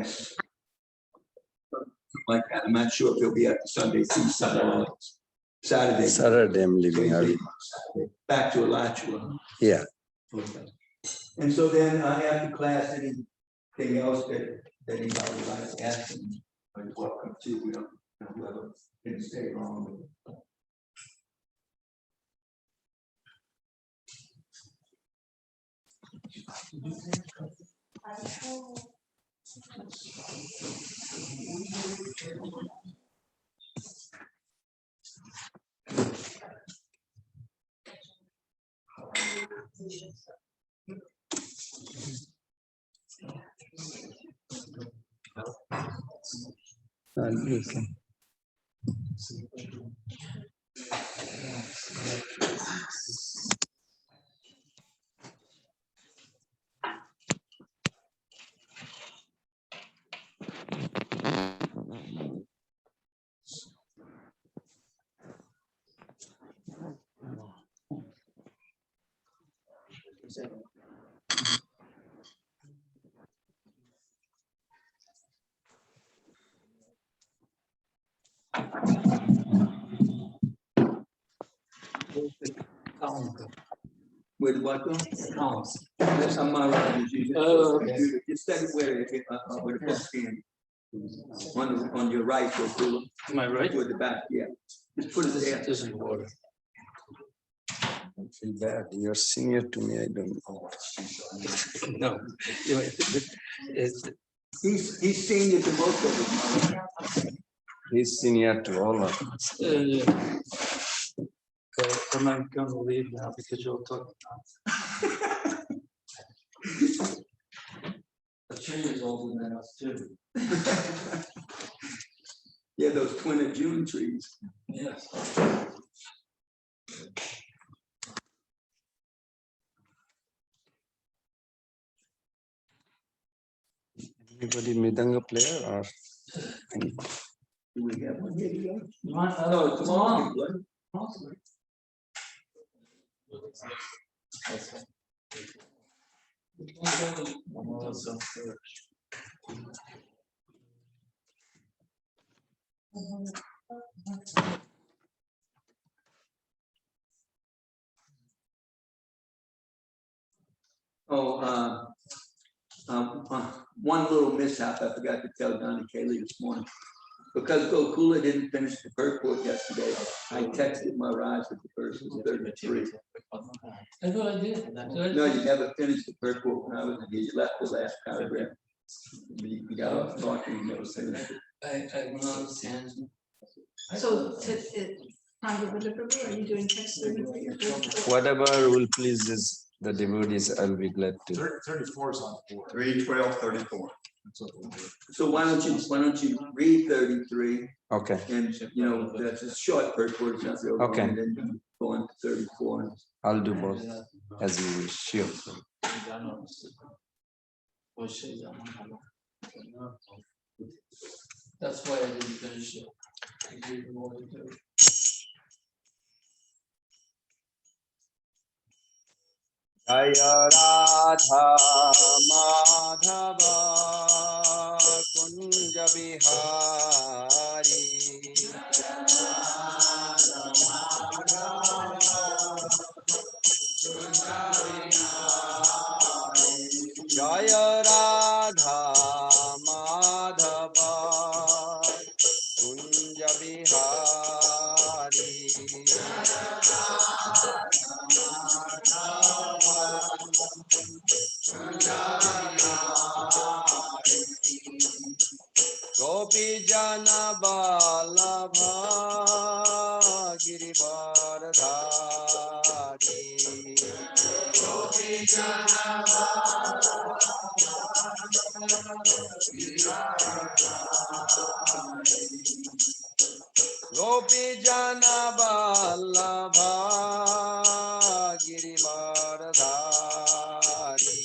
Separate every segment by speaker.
Speaker 1: Yes. Like that. I'm not sure if he'll be at the Sunday feast Saturday.
Speaker 2: Saturday I'm leaving early.
Speaker 1: Back to Alachua.
Speaker 2: Yeah.
Speaker 1: Okay. And so then after class, anything else that anybody would like to ask him, you're welcome to. We don't whoever can stay wrong with it.
Speaker 2: Okay.
Speaker 1: With what?
Speaker 3: Columns.
Speaker 1: That's how my right is usually.
Speaker 3: Okay.
Speaker 1: You study where it with a book stand. On your right, go through.
Speaker 3: Am I right?
Speaker 1: Toward the back, yeah. Just put it there.
Speaker 3: This is water.
Speaker 2: I feel bad. You're senior to me. I don't know.
Speaker 3: No.
Speaker 1: He's senior to most of us.
Speaker 2: He's senior to all of us.
Speaker 3: I'm not going to leave now because you'll talk. The tree is older than us too.
Speaker 1: Yeah, those twin of June trees.
Speaker 3: Yes.
Speaker 2: Anybody Midanga player or any?
Speaker 1: Do we have one here today?
Speaker 3: You want,
Speaker 1: No, tomorrow. Oh, one little mishap I forgot to tell Donnie Cayley this morning. Because Gokula didn't finish the purport yesterday, I texted my rise with the first 33.
Speaker 3: I thought I did.
Speaker 1: No, you never finished the purport when I was here. You left the last paragraph. You got off talking, you never finished it.
Speaker 3: I went on the tangent.
Speaker 4: So, Congress, are you doing text 33?
Speaker 2: Whatever will please the devotees, I'll be glad to.
Speaker 5: 34 is on the board.
Speaker 6: 3, 12, 34.
Speaker 1: So why don't you read 33?
Speaker 2: Okay.
Speaker 1: And that's a short purport, it's not real long,
Speaker 2: Okay.
Speaker 1: and then you go on to 34.
Speaker 2: I'll do both as you wish. Sure.
Speaker 3: That's why I didn't finish it. I didn't want to do it.
Speaker 2: Jaya Radha Madhava Kunja Bihari Jaya Radha Madhava Kunja Bihari Gopi Jana Vallabha Girivardhari Gopi Jana Gopi Jana Vallabha Girivardhari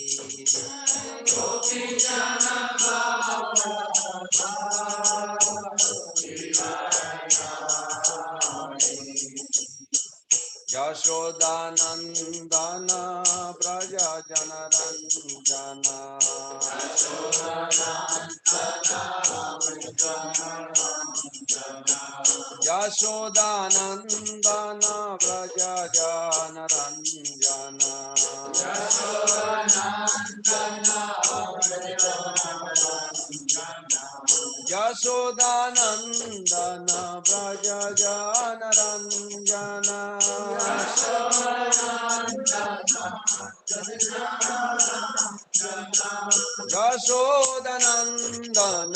Speaker 2: Gopi Jana Yashodanandana Braja Janaranjana Yashodanandan Vraj जनरंजन यशोदानंदन व्रज जनरंजन यशोदानंदन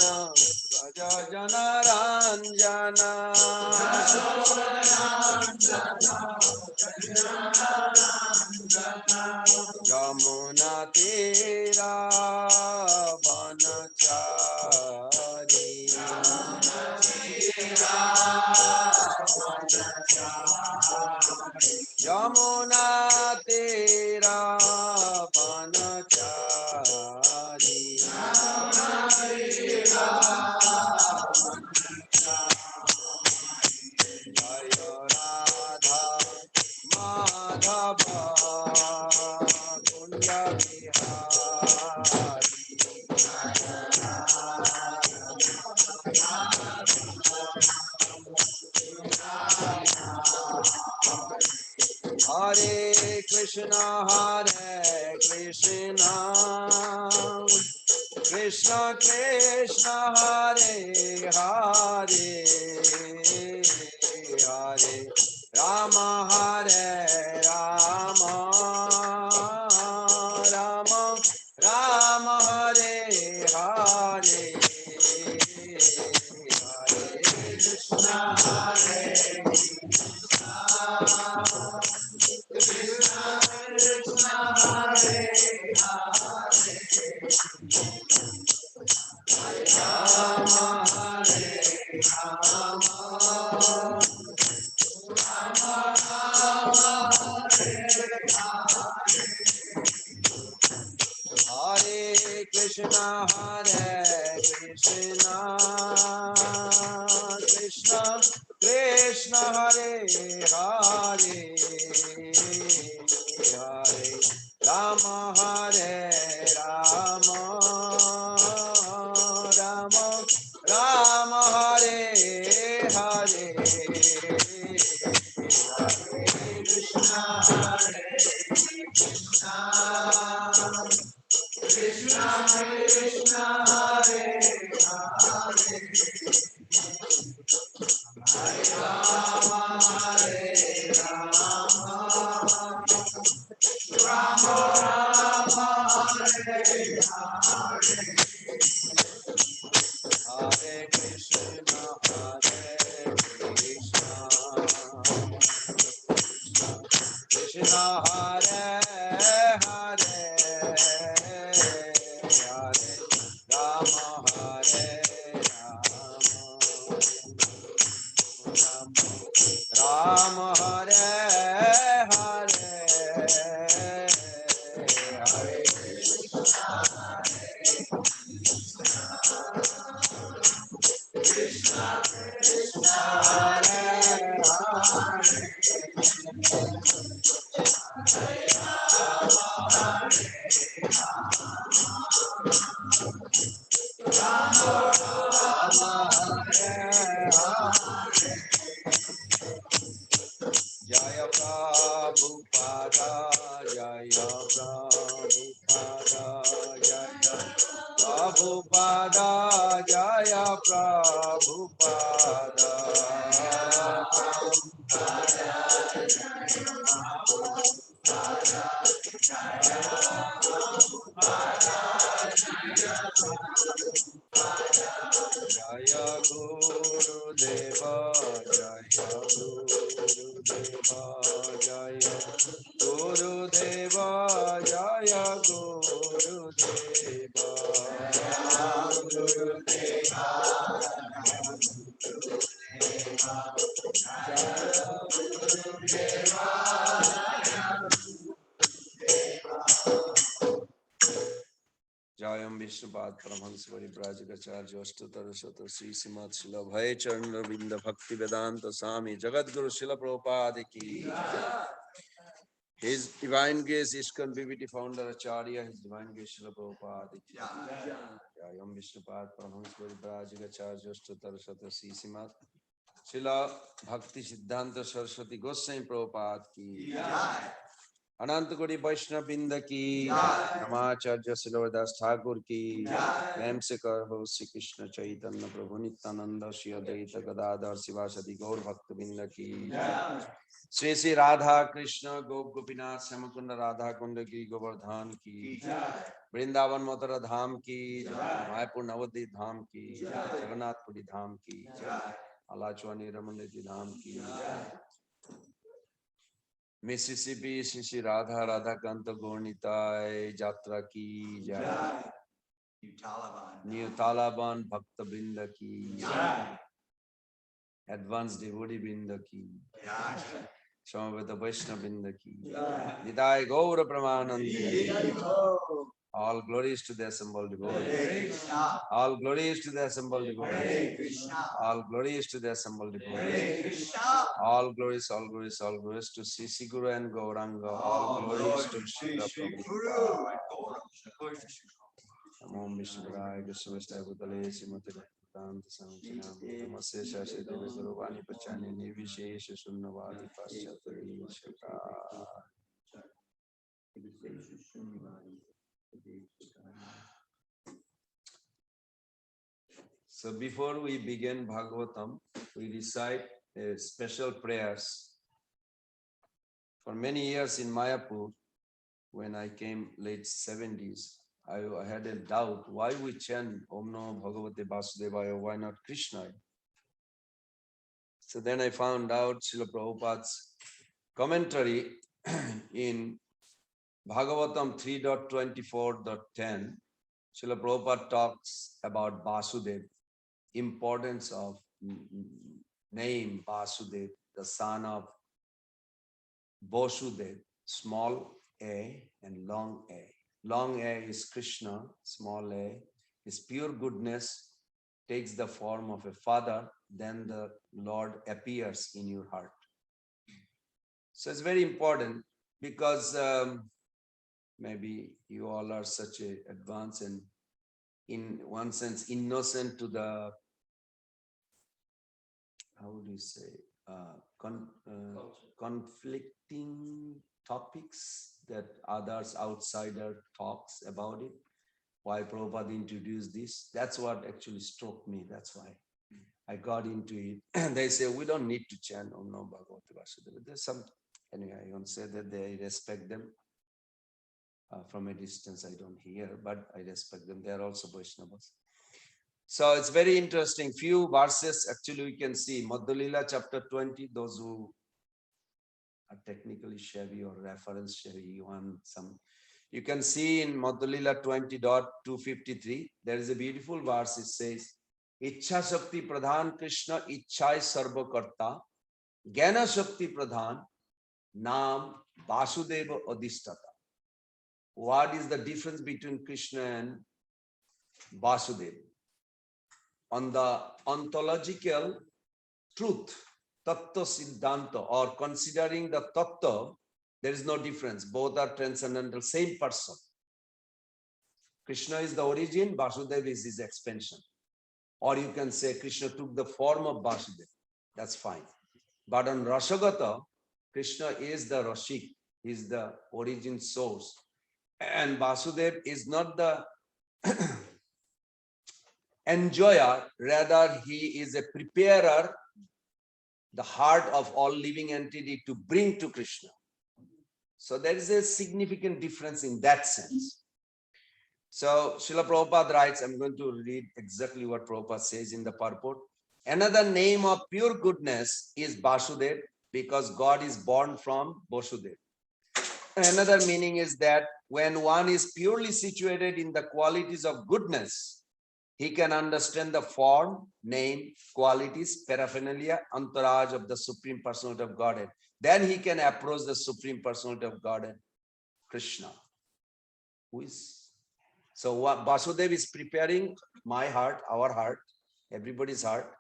Speaker 2: व्रज जनरंजन यमुना तेरा वनचारी यमुना तेरा वनचारी जय Radha Madhav Kunj Bihari Hare Krishna, Krishna Krishna, Hare Hare, Hare Rama, Hare Rama, Rama Rama, Hare Hare, Hare Krishna, Hare Hare Krishna, Krishna Krishna, Hare Hare, Hare Rama, Hare Rama, Rama Rama, Hare Hare, Hare Krishna, Krishna Krishna, Hare Hare, Hare Rama, Hare Rama, Rama Rama, Hare Hare, Hare Krishna, Krishna Hare Hare, Hare Rama, Hare Rama, Hare Hare, Hare Krishna, Hare Hare, Jaya Prabhupada, Jaya Prabhupada, Jaya Prabhupada, Jaya Prabhupada. Jaya Guru Deva, Jaya Guru Deva, Jaya Guru Deva, Jaya Guru Deva, Guru Deva, Jayam Vishnupad Paramahansa Paribhajagacharya Ashtottara Shata Sri Srimad Srila Bhai Charan Ravinda Bhakti Vedanta Swami Jagat Guru Srila Prabhupada ki His Divine Grace ISKCON BBT founder Acharya, His Divine Grace Srila Prabhupada. Jayam Vishnupad Paramahansa Parivrajaga Acharya Ashtottara Shatasi Srimat Srila Bhakti Siddhanta Saraswati Goswami Prabhupada ki Ananta Koti Vaishnava Binda ki Namacharya Srila Das Thakur ki Prem se karo Sri Krishna Chaitanya Prabhu Nityananda Shri Advaita Gadadhar Sivasadi Gaur Bhakta Binda ki Shri Shri Radha Krishna Gop Gopinath Samakunda Radha Kunda ki Govardhan ki Vrindavan Mathura Dham ki Mayapur Navadvip Dham ki Jagannath Puri Dham ki Alachwani Ramaniti Dham ki Mississippi Shri Shri Radha Radha Kanta Gornitai Jatra ki Jai New Talaban Bhakta Brinda ki Advanced Devotee Brinda ki Samaveta Vaishnava Brinda ki Nidai Gaura Pramanandi. All glories to the assembled devotees. All glories to the assembled devotees. All glories to the assembled devotees. All glories to Sri Guru and Gauranga. All glories to Srila Prabhupada. Namo Vishnupadaya Krishna Bhutale Srimati Bhaktivedanta Swami Namaste Shashi Devi Guru Vani Pachani Nivishesha Sunnavadi Paschatari Shaka. So before we begin Bhagavatam, we recite special prayers. For many years in Mayapur, when I came late 70s, I had a doubt why we chant Om Namo Bhagavate Vasudevaya, why not Krishna? So then I found out Srila Prabhupada's commentary in Bhagavatam 3.24.10. Srila Prabhupada talks about Vasudev, importance of name Vasudev, the son of Vasudev, small a and long a. Long a is Krishna, small a is pure goodness, takes the form of a father, then the Lord appears in your heart. So it's very important because maybe you all are such a advanced and in one sense innocent to the, how would you say, conflicting topics that others outsider talks about it. Why Prabhupada introduced this? That's what actually struck me. That's why I got into it. They say we don't need to chant Om Namo Bhagavate Vasudevaya. There's some, anyway, I won't say that they respect them. From a distance, I don't hear, but I respect them. They are also Vaishnavas. So it's very interesting. Few verses actually we can see. Madhya-lila chapter 20, those who are technically savvy or reference savvy, you want some. You can see in Madhya-lila 20.253, there is a beautiful verse. It says, Ichha Shakti Pradhan Krishna Ichhai Sarva Karta Jnana Shakti Pradhan Nam Vasudeva Adhishtata. What is the difference between Krishna and Vasudeva? On the ontological truth, Tattva Siddhanta, or considering the Tattva, there is no difference. Both are transcendental, same person. Krishna is the origin, Vasudeva is his expansion. Or you can say Krishna took the form of Vasudeva. That's fine. But on Rasagata, Krishna is the Rashik, he is the origin source. And Vasudeva is not the enjoyer, rather he is a preparer, the heart of all living entity to bring to Krishna. So there is a significant difference in that sense. So Srila Prabhupada writes, I'm going to read exactly what Prabhupada says in the purport. Another name of pure goodness is Vasudeva, because God is born from Vasudeva. Another meaning is that when one is purely situated in the qualities of goodness, he can understand the form, name, qualities, paraphernalia, entourage of the Supreme Personality of Godhead. Then he can approach the Supreme Personality of Godhead, Krishna. Who is? So what Vasudeva is preparing my heart, our heart, everybody's heart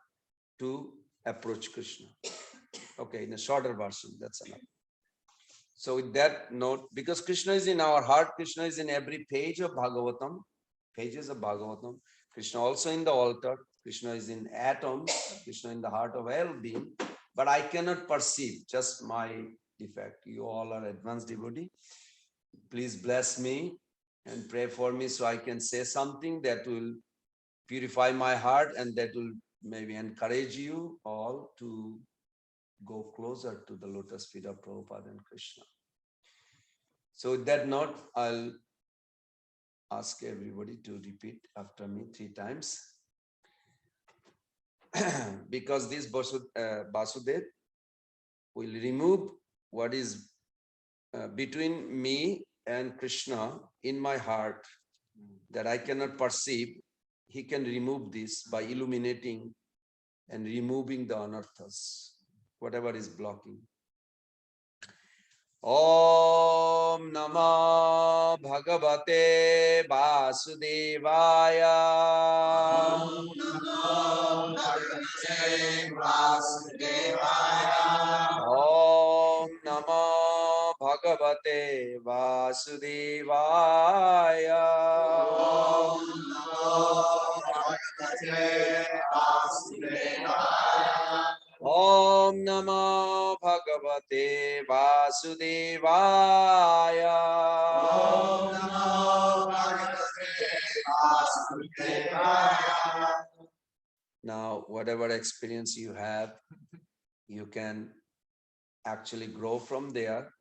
Speaker 2: to approach Krishna. Okay, in a shorter version, that's enough. So with that note, because Krishna is in our heart, Krishna is in every page of Bhagavatam, pages of Bhagavatam. Krishna also in the altar. Krishna is in atoms. Krishna in the heart of all being. But I cannot perceive, just my defect. You all are advanced devotee. Please bless me and pray for me so I can say something that will purify my heart and that will maybe encourage you all to go closer to the lotus feet of Prabhupada and Krishna. So with that note, I'll ask everybody to repeat after me 3 times. Because this Vasudev will remove what is between me and Krishna in my heart that I cannot perceive. He can remove this by illuminating and removing the anarthas, whatever is blocking. Om Namah Bhagavate Vasudevaya.
Speaker 3: Om Namo Bhagavate Vasudevaya.
Speaker 2: Om Namah Bhagavate Vasudevaya.
Speaker 3: Om Namo Bhagavate Vasudevaya.
Speaker 2: Om Namah Bhagavate Vasudevaya.
Speaker 3: Om Namo Bhagavate Vasudevaya.
Speaker 2: Now, whatever experience you have, you can actually grow from there.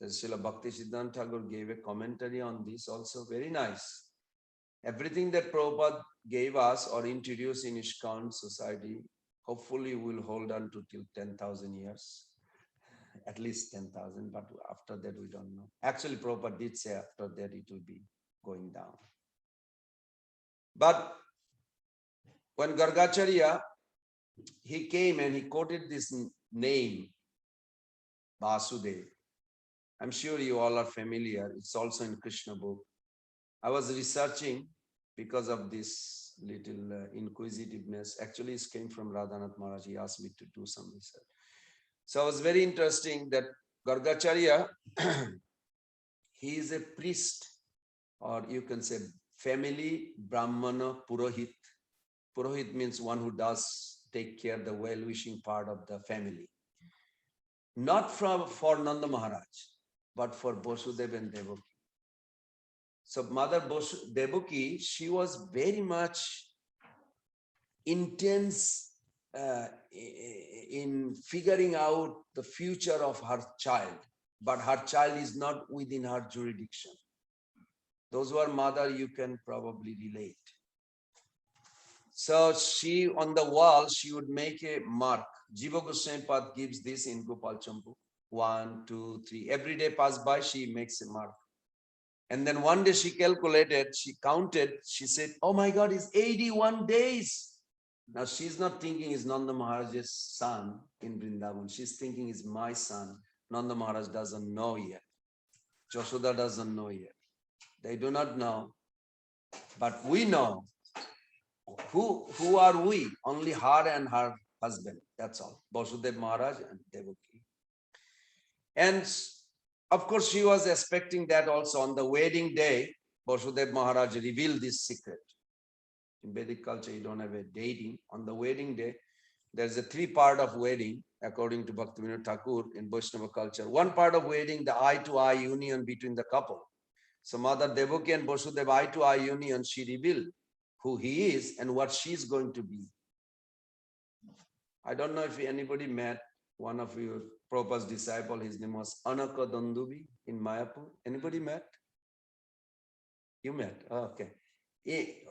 Speaker 2: The Srila Bhaktisiddhanta Thakur gave a commentary on this also, very nice. Everything that Prabhupada gave us or introduced in ISKCON society, hopefully we'll hold on to till 10,000 years, at least 10,000, but after that we don't know. Actually, Prabhupada did say after that it will be going down. But when Gargacharya, he came and he quoted this name, Vasudev. I'm sure you all are familiar. It's also in Krishna book. I was researching because of this little inquisitiveness. Actually, it came from Radhanath Maharaj. He asked me to do some research. So it was very interesting that Gargacharya, he is a priest, or you can say family Brahmana Purohit. Purohit means one who does take care of the well-wishing part of the family. Not for Nanda Maharaj, but for Vasudeva and Devaki. So Mother Devaki, she was very much intense in figuring out the future of her child, but her child is not within her jurisdiction. Those who are mother, you can probably relate. So she, on the wall, she would make a mark. Jiva Goswami Pad gives this in Gopal Champu. 1, 2, 3. Every day pass by, she makes a mark. And then one day she calculated, she counted, she said, oh my God, it's 81 days. Now she's not thinking it's Nanda Maharaj's son in Vrindavan. She's thinking it's my son. Nanda Maharaj doesn't know yet. Yashoda doesn't know yet. They do not know. But we know. Who are we? Only her and her husband. That's all. Vasudev Maharaj and Devaki. And of course, she was expecting that also on the wedding day, Vasudev Maharaj revealed this secret. In Vedic culture, you don't have a dating. On the wedding day, there's a 3-part of wedding, according to Bhaktivinoda Thakur in Vaishnava culture. One part of wedding, the eye-to-eye union between the couple. So Mother Devaki and Vasudev eye-to-eye union, she revealed who he is and what she's going to be. I don't know if anybody met one of your Prabhupada's disciple, his name was Anaka Dandubi in Mayapur. Anybody met? You met? Oh, okay.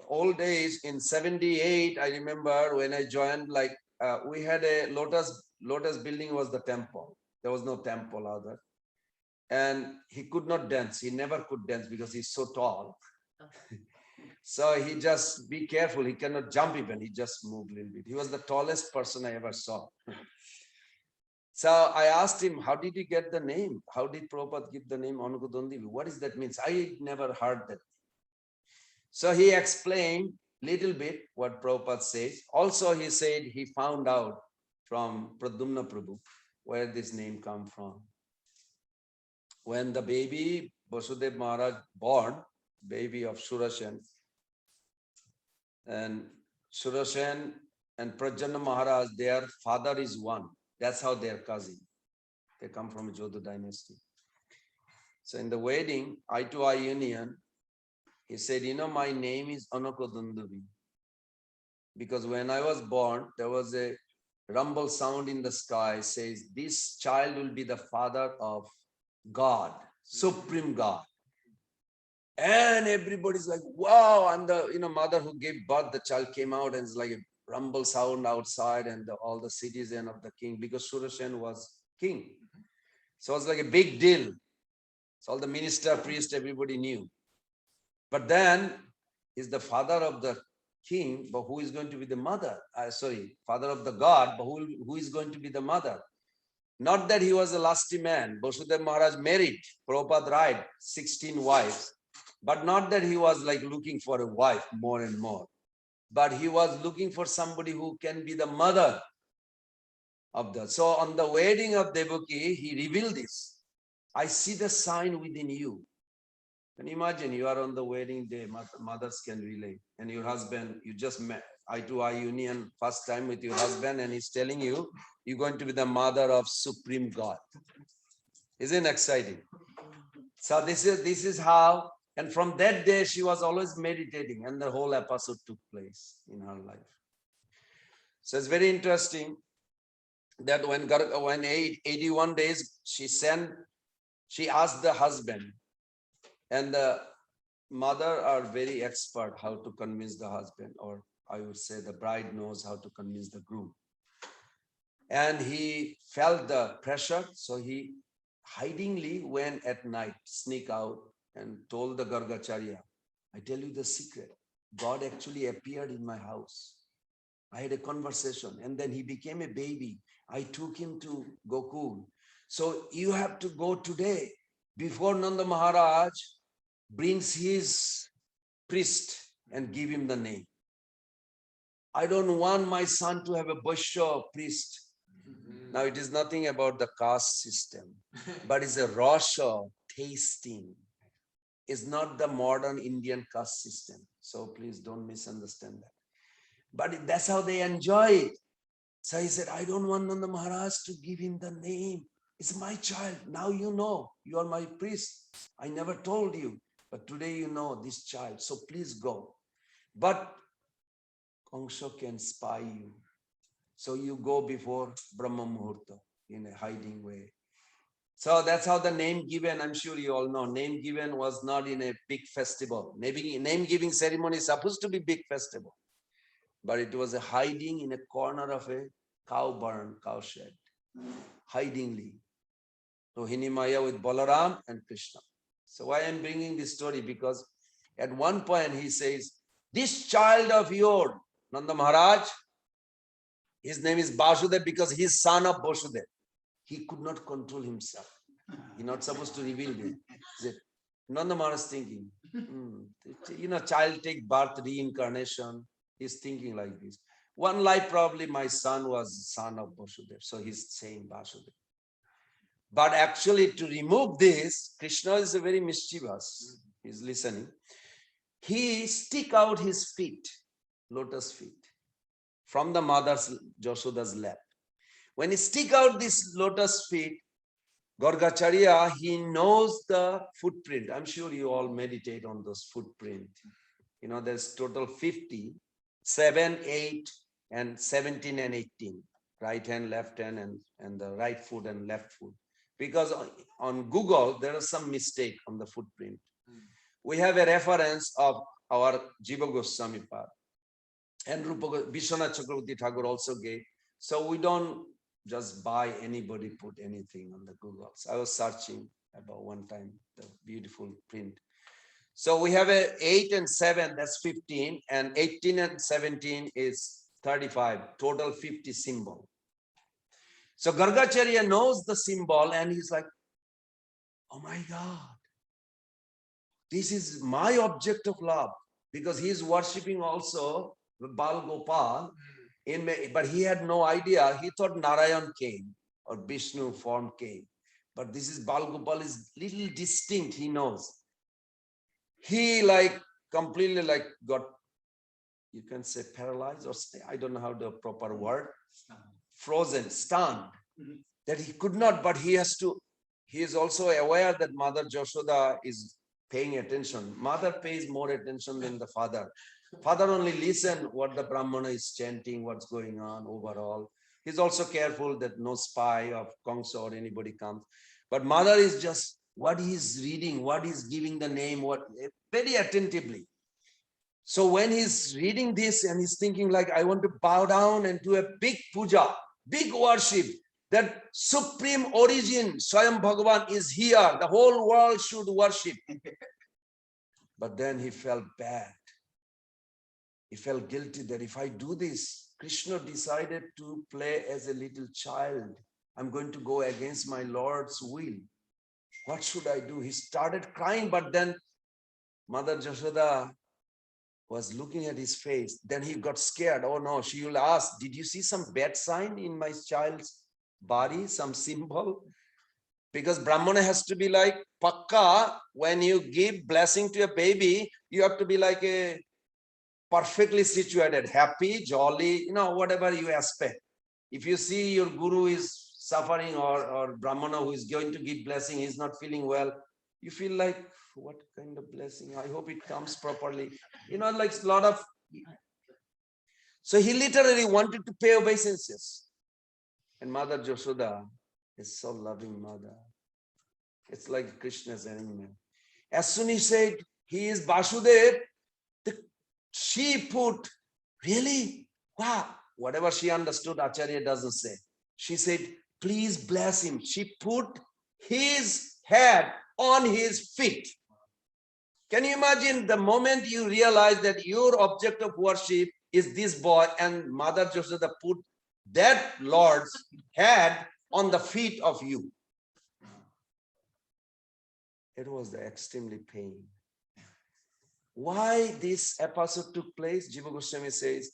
Speaker 2: Old days in 78, I remember when I joined, like we had a lotus building was the temple. There was no temple other. And he could not dance. He never could dance because he's so tall. So he just be careful. He cannot jump even. He just moved a little bit. He was the tallest person I ever saw. So I asked him, how did he get the name? How did Prabhupada give the name Anukudandivi? What does that mean? I never heard that. So he explained little bit what Prabhupada says. Also, he said he found out from Pradyumna Prabhu where this name come from. when the baby Vasudev Maharaj born, baby of Surasen, and Surasen and Prajanna Maharaj, their father is one. That's how they are cousin. They come from Jodha dynasty. So in the wedding, eye to eye union, he said, you know, my name is Anakodundavi. Because when I was born, there was a rumble sound in the sky, says, this child will be the father of God, Supreme God. And everybody's like, wow. And the mother who gave birth, the child came out and it's like a rumble sound outside, and all the citizen of the king, because Surasen was king. So it was like a big deal. So all the minister, priest, everybody knew. But then is the father of the king, but who is going to be the mother? Father of the God, but who is going to be the mother? Not that he was a lusty man. Vasudev Maharaj married, Prabhupada died, 16 wives. But not that he was like looking for a wife more and more. But he was looking for somebody who can be the mother of the. So on the wedding of Devaki, he revealed this. I see the sign within you. Can you imagine, you are on the wedding day, mothers can relate, and your husband, you just met eye to eye union first time with your husband, and he's telling you, you're going to be the mother of Supreme God. Isn't it exciting? So this is how, and from that day, she was always meditating, and the whole episode took place in her life. So it's very interesting that when 81 days, she asked the husband, and the mother are very expert how to convince the husband, or I would say the bride knows how to convince the groom. And he felt the pressure, so he hidingly went at night, sneak out, and told the Gargacharya, I tell you the secret, God actually appeared in my house. I had a conversation, and then he became a baby. I took him to Gokul. So you have to go today before Nanda Maharaj brings his priest and give him the name. I don't want my son to have a Vaishya priest. Now it is nothing about the caste system, but it's a rasha, tasting. It's not the modern Indian caste system. So please don't misunderstand that. But that's how they enjoy it. So he said, I don't want Nanda Maharaj to give him the name. It's my child. Now you know, you are my priest. I never told you, but today you know this child. So please go. But Kangsha can spy you. So you go before Brahma Muhurta in a hiding way. So that's how the name given, I'm sure you all know, name given was not in a big festival. Maybe name giving ceremony is supposed to be big festival, but it was a hiding in a corner of a cow barn, cow shed, hidingly. Rohini Maya with Balaram and Krishna. So why I'm bringing this story? Because at one point he says, this child of yours, Nanda Maharaj, his name is Vasudev because he's son of Vasudev. He could not control himself. He's not supposed to reveal this. Nanda Maharaj thinking, child take birth, reincarnation. He's thinking like this. One life probably my son was son of Vasudev. So he's saying Vasudev. But actually to remove this, Krishna is a very mischievous. He's listening. He stick out his feet, lotus feet, from the mother's Yashoda's lap. When he stick out this lotus feet, Gargacharya, he knows the footprint. I'm sure you all meditate on those footprint. There's total 50, 7, 8, and 17 and 18. Right hand, left hand, and the right foot and left foot. Because on Google, there is some mistake on the footprint. We have a reference of our Jiva Goswami Pad. And Vishwanath Chakravarti Thakur also gave. So we don't just buy anybody, put anything on the Google. So I was searching about one time, the beautiful print. So we have a 8 and 7, that's 15, and 18 and 17 is 35, total 50 symbol. So Gargacharya knows the symbol and he's like, oh my God, this is my object of love, because he is worshipping also Bal Gopal, but he had no idea. He thought Narayan came or Vishnu form came. But this is Bal Gopal is little distinct, he knows. He like completely like got, you can say paralyzed or say, I don't know how the proper word, frozen, stunned, that he could not, but he has to, he is also aware that Mother Yashoda is paying attention. Mother pays more attention than the father. Father only listen what the Brahmana is chanting, what's going on overall. He's also careful that no spy of Kamsa or anybody comes. But mother is just what he's reading, what he's giving the name, what very attentively. So when he's reading this and he's thinking like, I want to bow down and do a big puja, big worship, that supreme origin, Swayam Bhagavan is here. The whole world should worship. But then he felt bad. He felt guilty that if I do this, Krishna decided to play as a little child. I'm going to go against my Lord's will. What should I do? He started crying, but then Mother Yashoda was looking at his face. Then he got scared. Oh no, she will ask, did you see some bad sign in my child's body, some symbol? Because Brahmana has to be like pakka. When you give blessing to a baby, you have to be like a perfectly situated, happy, jolly, whatever you expect. If you see your guru is suffering or Brahmana who is going to give blessing, he's not feeling well, you feel like, what kind of blessing? I hope it comes properly. Like a lot of. So he literally wanted to pay obeisances. And Mother Yashoda is so loving mother. It's like Krishna's arrangement. As soon as he said he is Vasudev, she put, really? Wow. Whatever she understood, Acharya doesn't say. She said, please bless him. She put his head on his feet. Can you imagine the moment you realize that your object of worship is this boy and Mother Yashoda put that Lord's head on the feet of you? It was the extremely pain. Why this episode took place? Jiva Goswami says,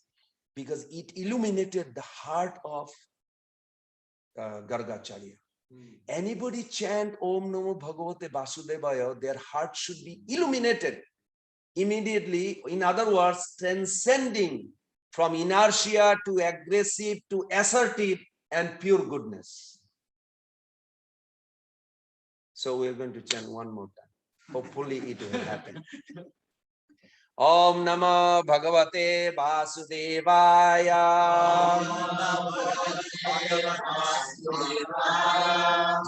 Speaker 2: because it illuminated the heart of Gargacharya. Anybody chant Om Namo Bhagavate Vasudevaya, their heart should be illuminated immediately. In other words, transcending from inertia to aggressive to assertive and pure goodness. So we're going to chant one more time. Hopefully it will happen. Om Namah Bhagavate Vasudevaya.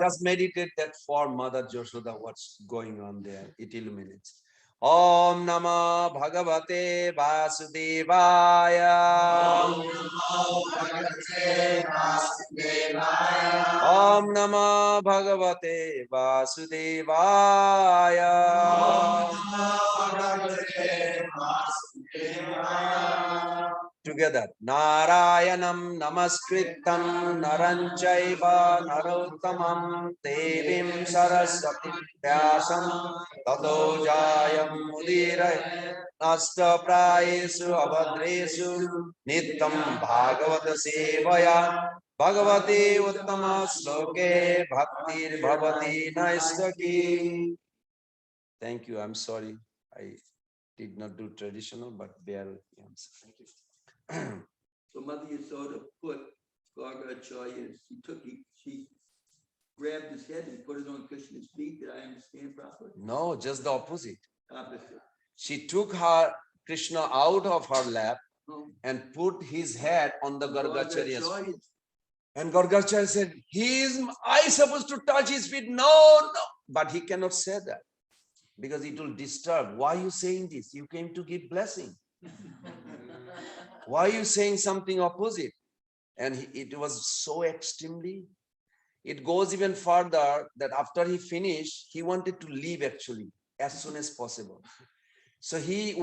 Speaker 2: Just meditate that for Mother Yashoda, what's going on there. It illuminates. Om Namah Bhagavate Vasudevaya. Om Namah Bhagavate Vasudevaya. Together. Narayanam namaskritam naranchaiva narottamam devim saraswati vyasam tato jayam mudiray nasta prayesu abhadresu nityam bhagavata sevaya bhagavate uttama sloke bhaktir bhavati naistaki. Thank you. I'm sorry. I did not do traditional, but bear with me. Thank you.
Speaker 1: So Mother Yashoda put Gargacharya, she grabbed his head and put it on Krishna's feet. Did I understand properly?
Speaker 2: No, just the opposite.
Speaker 1: Opposite.
Speaker 2: She took her Krishna out of her lap and put his head on the Gargacharya's feet. And Gargacharya said, I supposed to touch his feet? No. But he cannot say that because it will disturb. Why are you saying this? You came to give blessing. Why are you saying something opposite? And it was so extremely. It goes even further that after he finished, he wanted to leave actually as soon as possible. So he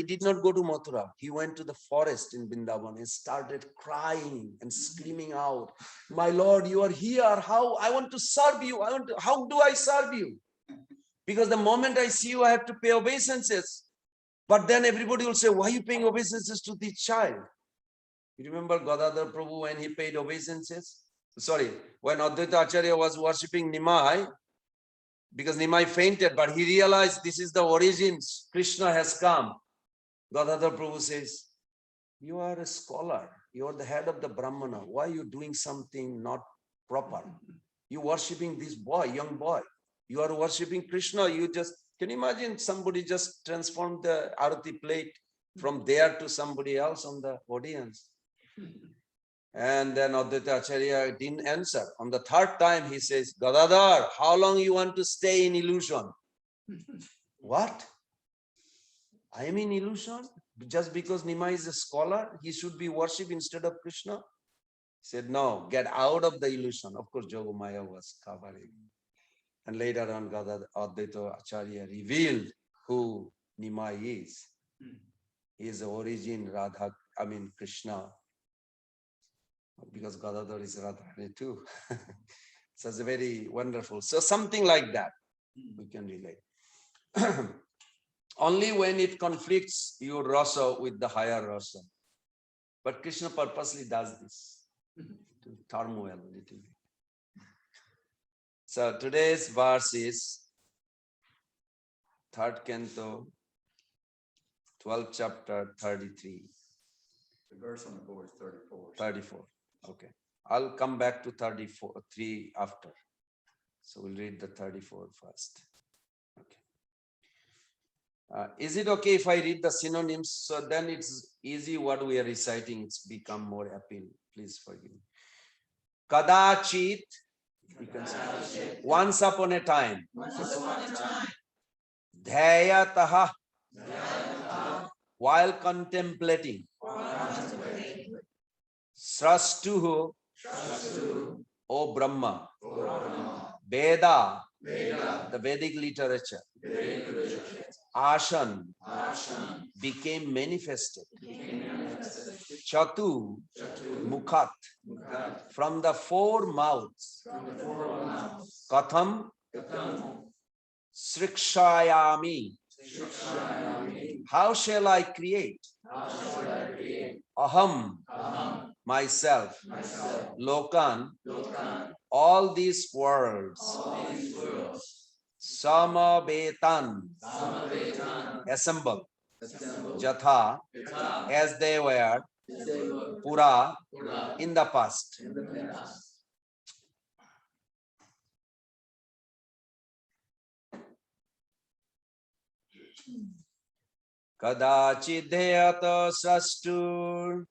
Speaker 2: did not go to Mathura. He went to the forest in Vrindavan and started crying and screaming out, my Lord, you are here. How? I want to serve you. How do I serve you? Because the moment I see you, I have to pay obeisances. But then everybody will say, why are you paying obeisances to this child? You remember Gadadhar Prabhu when he paid obeisances? sorry, when Advaita Acharya was worshipping Nimai, because Nimai fainted, but he realized this is the origins, Krishna has come. Gadadhar Prabhu says, you are a scholar, you are the head of the Brahmana. Why are you doing something not proper? You worshipping this boy, young boy. You are worshipping Krishna. You just, can you imagine somebody just transformed the Arati plate from there to somebody else on the audience? And then Advaita Acharya didn't answer. On the third time, he says, Gadadhar, how long you want to stay in illusion? What? I am in illusion? Just because Nimai is a scholar, he should be worshipped instead of Krishna? He said, no, get out of the illusion. Of course, Yogamaya was covering. And later on, Advaita Acharya revealed who Nimai is. He is the origin Krishna. Because Gadadhar is Radharani too. So it's a very wonderful. So something like that we can relate. Only when it conflicts your rasa with the higher rasa. But Krishna purposely does this to turmoil a little bit. So today's verse is 3rd canto, 12th chapter, 33.
Speaker 1: The verse on the board is 34.
Speaker 2: 34. Okay. I'll come back to 3 after. So we'll read the 34 first. Okay. Is it okay if I read the synonyms? So then it's easy what we are reciting. It's become more appealing. Please forgive me. Kadachit. You can say, once upon a time. Dhyayataha. While contemplating. Srastuhu. O Brahma. Veda. The Vedic literature. Ashan. Became manifested. Chatu. Mukhat. From the 4 mouths. Katham. Srikshayami. How shall I create? Aham. Myself. Lokan. All these worlds. Samavetan. Assemble. Jatha. As they were. Pura. In the past. Kadachidhyata sastur.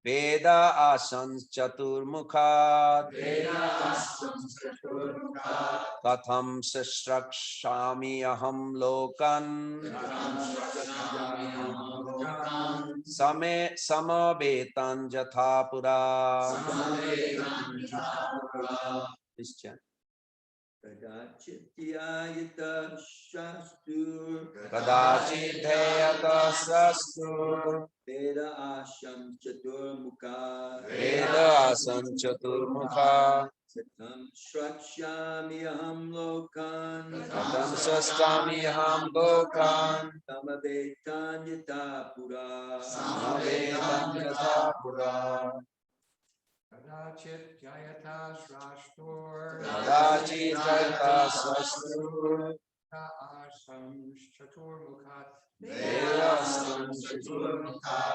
Speaker 2: Veda asans chaturmukhat. Katham sastrakshami aham lokan. Samavetan jatha pura. This chant.
Speaker 1: Kadachidhyayata shastur.
Speaker 2: Kadachidhyata sastur.
Speaker 1: Veda asham chaturmukha.
Speaker 2: Veda asam chaturmukha.
Speaker 1: Satam shrakshami aham lokan.
Speaker 2: Katham sastami aham lokan.
Speaker 1: Samavetan yata pura.
Speaker 2: Samavetan jatha pura.
Speaker 3: Kadachit Jayata Srashtur.
Speaker 2: Kadachit jayata sastur.
Speaker 3: Asam Chaturmukhat.
Speaker 2: Veda asam chaturmukha.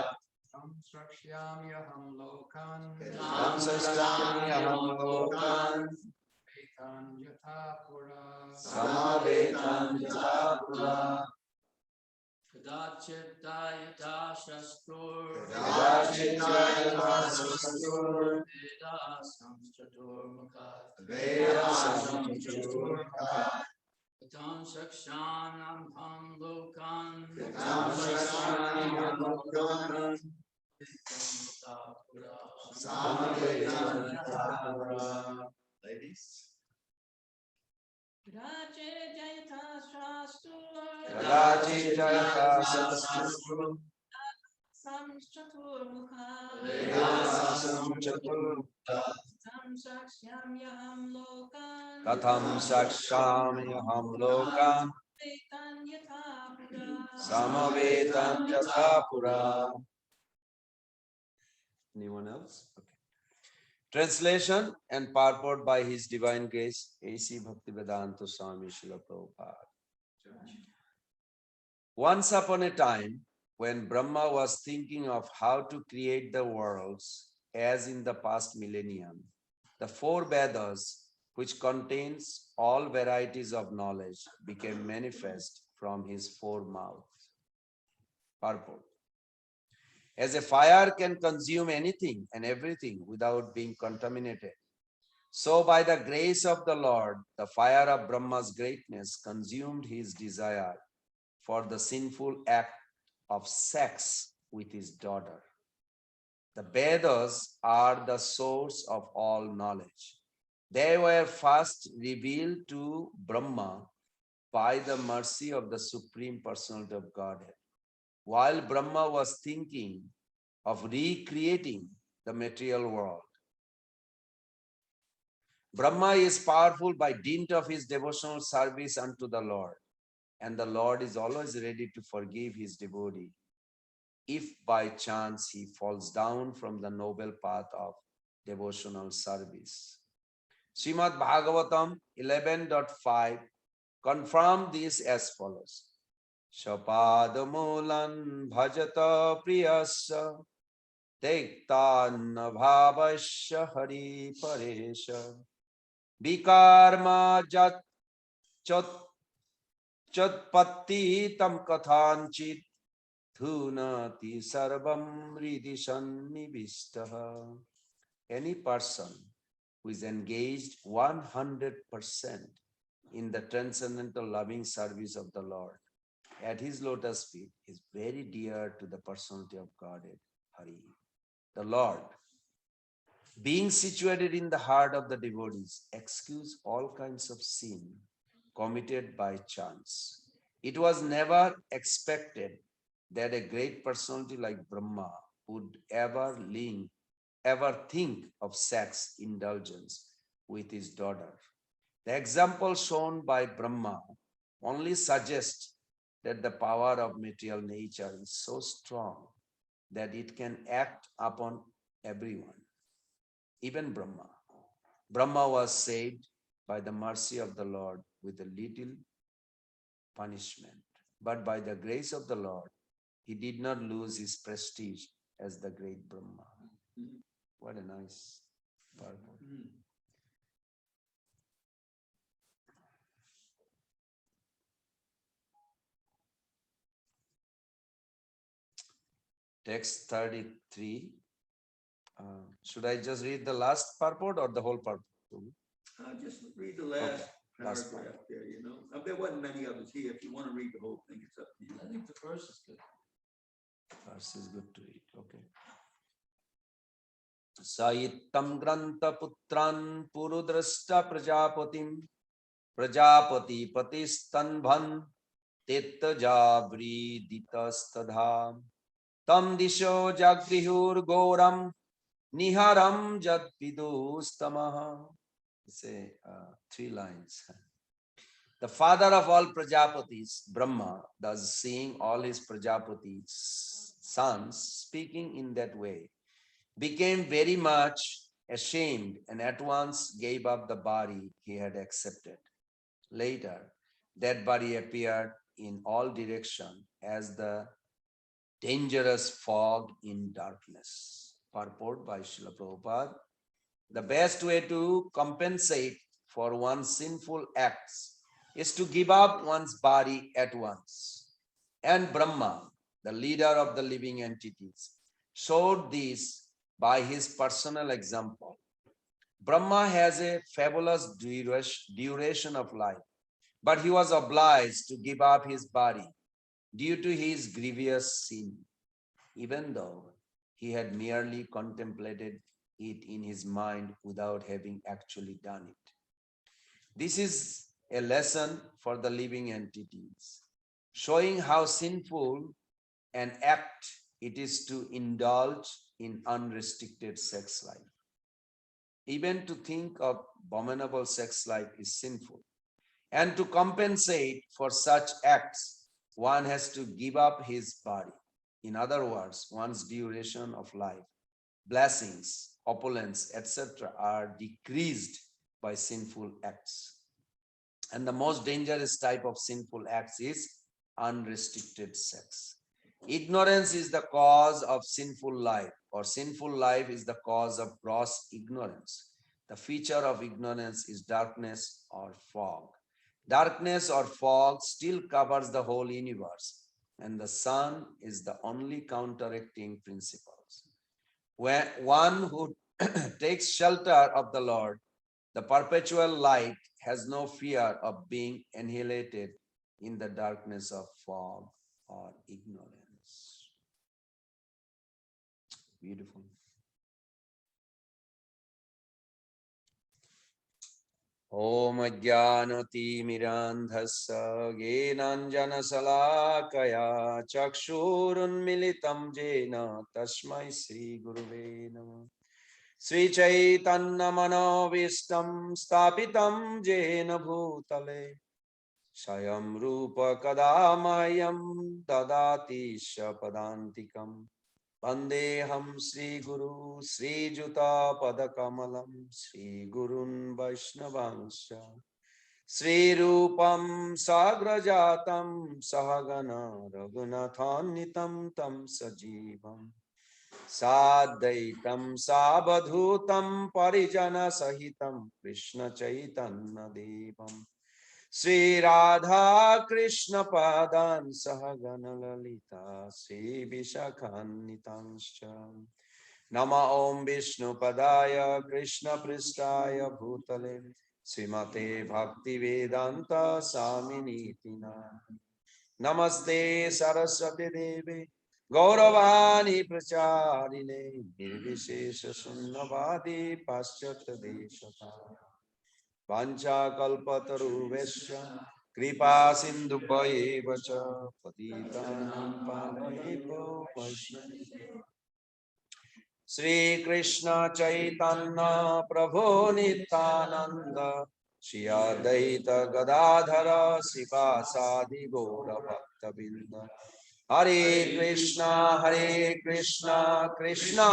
Speaker 3: Samsrakshyami aham lokan.
Speaker 2: Katham sastami aham lokan.
Speaker 3: Vetan yatha pura.
Speaker 2: Samavetan jatha pura.
Speaker 3: Kadachit Jayata Srashtur.
Speaker 2: Kadachit jayata sastur.
Speaker 3: Veda Asam Chaturmukhat.
Speaker 2: Veda asam chaturmukha.
Speaker 3: Katam Sakshanam Ham Lokan.
Speaker 2: Katham sastami aham lokan. Samavetan jatha pura.
Speaker 1: Ladies.
Speaker 2: Kadachit jayata sastur. Veda asam chaturmukha. Katham sakshami aham lokan. Samavetan jatha pura. Anyone else? Okay. Translation and purport by His Divine Grace, A.C. Bhaktivedanta Swami Srila Prabhupada. Once upon a time, when Brahma was thinking of how to create the worlds as in the past millennium, the four Vedas, which contains all varieties of knowledge, became manifest from his four mouths. Purport. As a fire can consume anything and everything without being contaminated, so by the grace of the Lord, the fire of Brahma's greatness consumed his desire for the sinful act of sex with his daughter. The Vedas are the source of all knowledge. They were first revealed to Brahma by the mercy of the Supreme Personality of Godhead. While Brahma was thinking of recreating the material world, Brahma is powerful by dint of his devotional service unto the Lord, and the Lord is always ready to forgive his devotee if by chance he falls down from the noble path of devotional service. Srimad Bhagavatam 11.5 confirm this as follows. Shapadamulan bhajata priyasya tektanna bhavasya hari paresha vikarma jat chatpatti tam kathanchit dhunati sarvam ridhi sannivishtaha. Any person who is engaged 100% in the transcendental loving service of the Lord at his lotus feet is very dear to the personality of Godhead, Hari. The Lord, being situated in the heart of the devotees, excuse all kinds of sin committed by chance. It was never expected that a great personality like Brahma would ever think of sex indulgence with his daughter. The example shown by Brahma only suggests that the power of material nature is so strong that it can act upon everyone, even Brahma. Brahma was saved by the mercy of the Lord with a little punishment, but by the grace of the Lord, he did not lose his prestige as the great Brahma. What a nice purport. Text 33. Should I just read the last purport or the whole purport?
Speaker 1: Just read the last
Speaker 2: last
Speaker 1: paragraph there, you know. There wasn't many others here. If you want to read the whole thing, it's up to you.
Speaker 3: I think the first is good.
Speaker 2: Verse is good to read. Okay. Saitam granta putran purudrashta prajapati patistanbhan tetta jabri ditastadha tam disho jagrihur goram niharam jad vidustamaha. Say 3 lines. The father of all Prajapatis, Brahma, thus seeing all his Prajapatis' sons speaking in that way, became very much ashamed and at once gave up the body he had accepted. Later, that body appeared in all directions as the dangerous fog in darkness. Purport by Srila Prabhupada. The best way to compensate for one's sinful acts is to give up one's body at once. And Brahma, the leader of the living entities, showed this by his personal example. Brahma has a fabulous duration of life, but he was obliged to give up his body due to his grievous sin, even though he had merely contemplated it in his mind without having actually done it. This is a lesson for the living entities, showing how sinful an act it is to indulge in unrestricted sex life. Even to think of abominable sex life is sinful. And to compensate for such acts, one has to give up his body. In other words, one's duration of life. blessings, opulence, etc. are decreased by sinful acts. And the most dangerous type of sinful acts is unrestricted sex. Ignorance is the cause of sinful life, or sinful life is the cause of gross ignorance. The feature of ignorance is darkness or fog. Darkness or fog still covers the whole universe, and the sun is the only counteracting principles. When one who takes shelter of the Lord, the perpetual light, has no fear of being annihilated in the darkness of fog or ignorance. Beautiful. Om Ajnanati Mirandhasa Genanjana Salakaya Chakshurun Militam Jena Tasmai Sri Guruve Namah Sri Chaitanya Manovistam Stapitam Jena Bhutale Swayam Rupa Kadamayam Dadati Shapadantikam Vandeham Sri Guru Sri Juta Padakamalam Sri Gurun Vaishnavansha Sri Rupam Sagrajatam Sahagana Raghunathannitam Tam Sajivam Sadaitam Sabadhutam Parijana Sahitam Krishna Chaitanya Devam Sri Radha Krishna Padan Sahagana Lalita Sri Vishakhanitanscha Nama Om Vishnu Padaya Krishna Pristaya Bhutale Srimate Bhakti Vedanta Saminitina Namaste Saraswati Devi Gauravani Pracharine Nirvishesha Sunnavadi Paschata Deshata Pancha Kalpataruvesha Kripa Sindhu Vacha Patitanam Pavaneko Vaishnavi Sri Krishna Chaitanya Prabhu Nityananda Shri Advaita Gadadhara Sivasadi Gaura Bhakta Hare Krishna, Krishna Krishna,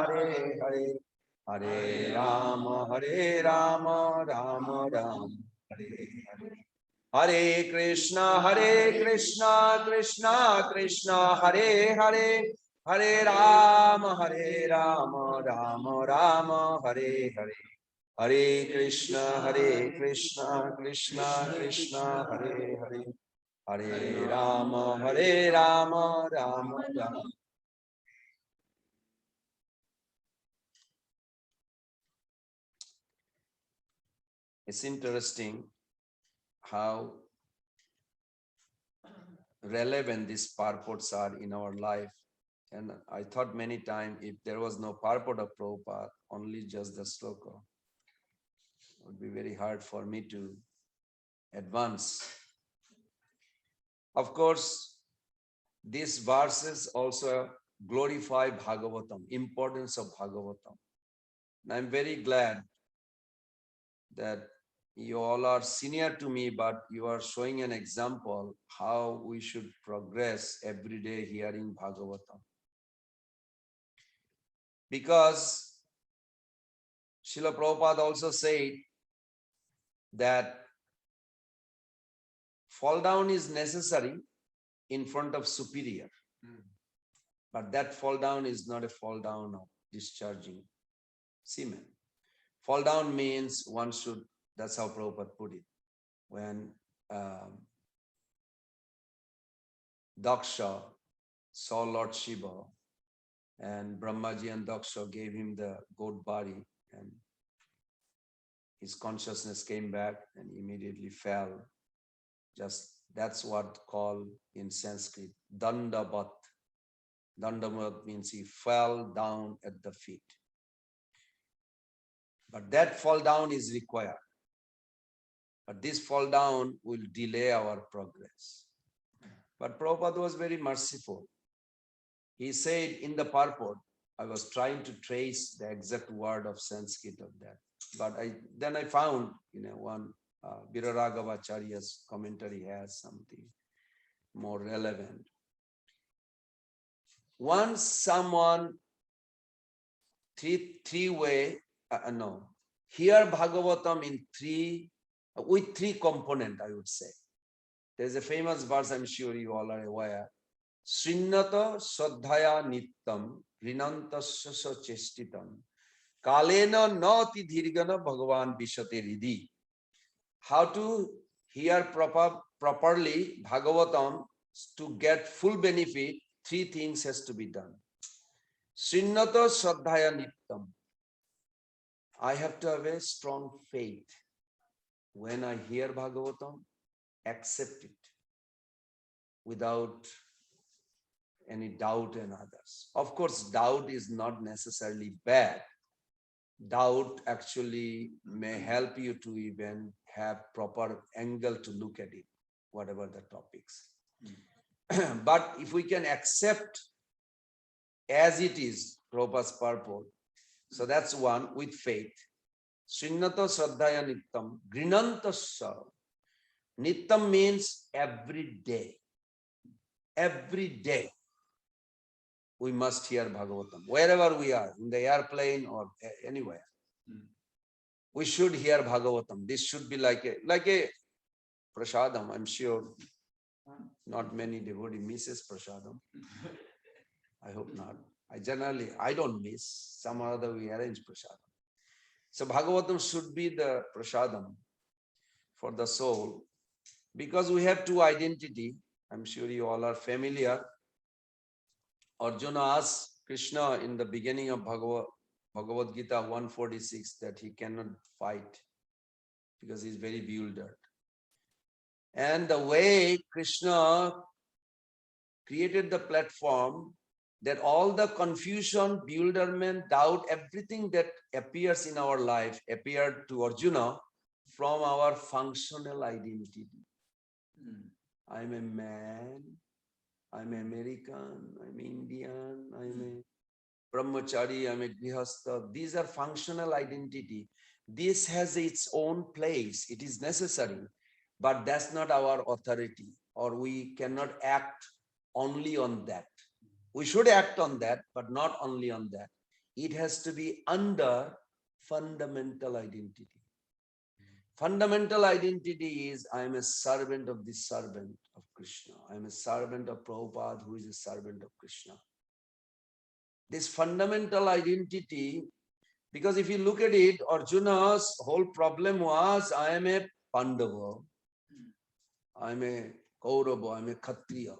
Speaker 2: Hare Hare, Hare Rama, Rama Rama, Hare Hare. Hare Krishna, Krishna Krishna, Hare Hare, Hare Rama, Rama Rama, Hare Hare. Hare Krishna, Krishna Krishna, Hare Hare. Hare Rama, Rama Rama. It's interesting how relevant these purports are in our life. And I thought many times, if there was no purport of Prabhupada, only just the sloka, it would be very hard for me to advance. Of course, these verses also glorify Bhagavatam, importance of Bhagavatam. And I'm very glad that you all are senior to me, but you are showing an example how we should progress every day hearing Bhagavatam. Because Srila Prabhupada also said that fall down is necessary in front of superior. But that fall down is not a fall down of discharging semen. Fall down means one should, that's how Prabhupada put it. When Daksha saw Lord Shiva and Brahmaji and Daksha gave him the goat body and his consciousness came back and immediately fell. Just that's what called in Sanskrit Dandavat. Dandavat means he fell down at the feet. But that fall down is required. But this fall down will delay our progress. But Prabhupada was very merciful. He said in the purport, I was trying to trace the exact word of Sanskrit of that. But then I found, one Viraragavacharya's commentary has something more relevant. Once someone three way, no. Hear Bhagavatam in with three component, I would say. There's a famous verse, I'm sure you all are aware. Srinnata Swadhaya Nittam Grinantasya Chestitam Kalena Nati Dhirgana Bhagavan Vishate Ridhi. How to hear properly Bhagavatam to get full benefit, three things has to be done. Srinnata Swadhaya Nittam. I have to have a strong faith. When I hear Bhagavatam, accept it without any doubt in others. Of course, doubt is not necessarily bad. Doubt actually may help you to even have proper angle to look at it, whatever the topics. But if we can accept as it is, Prabhupada's purport, so that's one, with faith. Srinnata Sraddhaya Nittam, Grinantasya. Nittam means every day. Every day we must hear Bhagavatam. Wherever we are, in the airplane or anywhere. We should hear Bhagavatam. This should be like a prasadam. I'm sure not many devotees misses prasadam. I hope not. I don't miss. Some other we arrange prasadam. So Bhagavatam should be the prasadam for the soul, because we have two identity. I'm sure you all are familiar. Arjuna asked Krishna in the beginning of Bhagavad Gita 146 that he cannot fight because he's very bewildered. And the way Krishna created the platform, that all the confusion, bewilderment, doubt, everything that appears in our life appeared to Arjuna from our functional identity. I'm a man, I'm American, I'm Indian, I'm a brahmachari, I'm a grihastha. These are functional identity. This has its own place. It is necessary, but that's not our authority, or we cannot act only on that. We should act on that, but not only on that. It has to be under fundamental identity. Fundamental identity is I am a servant of the servant of Krishna. I am a servant of Prabhupada who is a servant of Krishna. This fundamental identity, because if you look at it, Arjuna's whole problem was I am a Pandava, I am a Kaurava, I am a Kshatriya.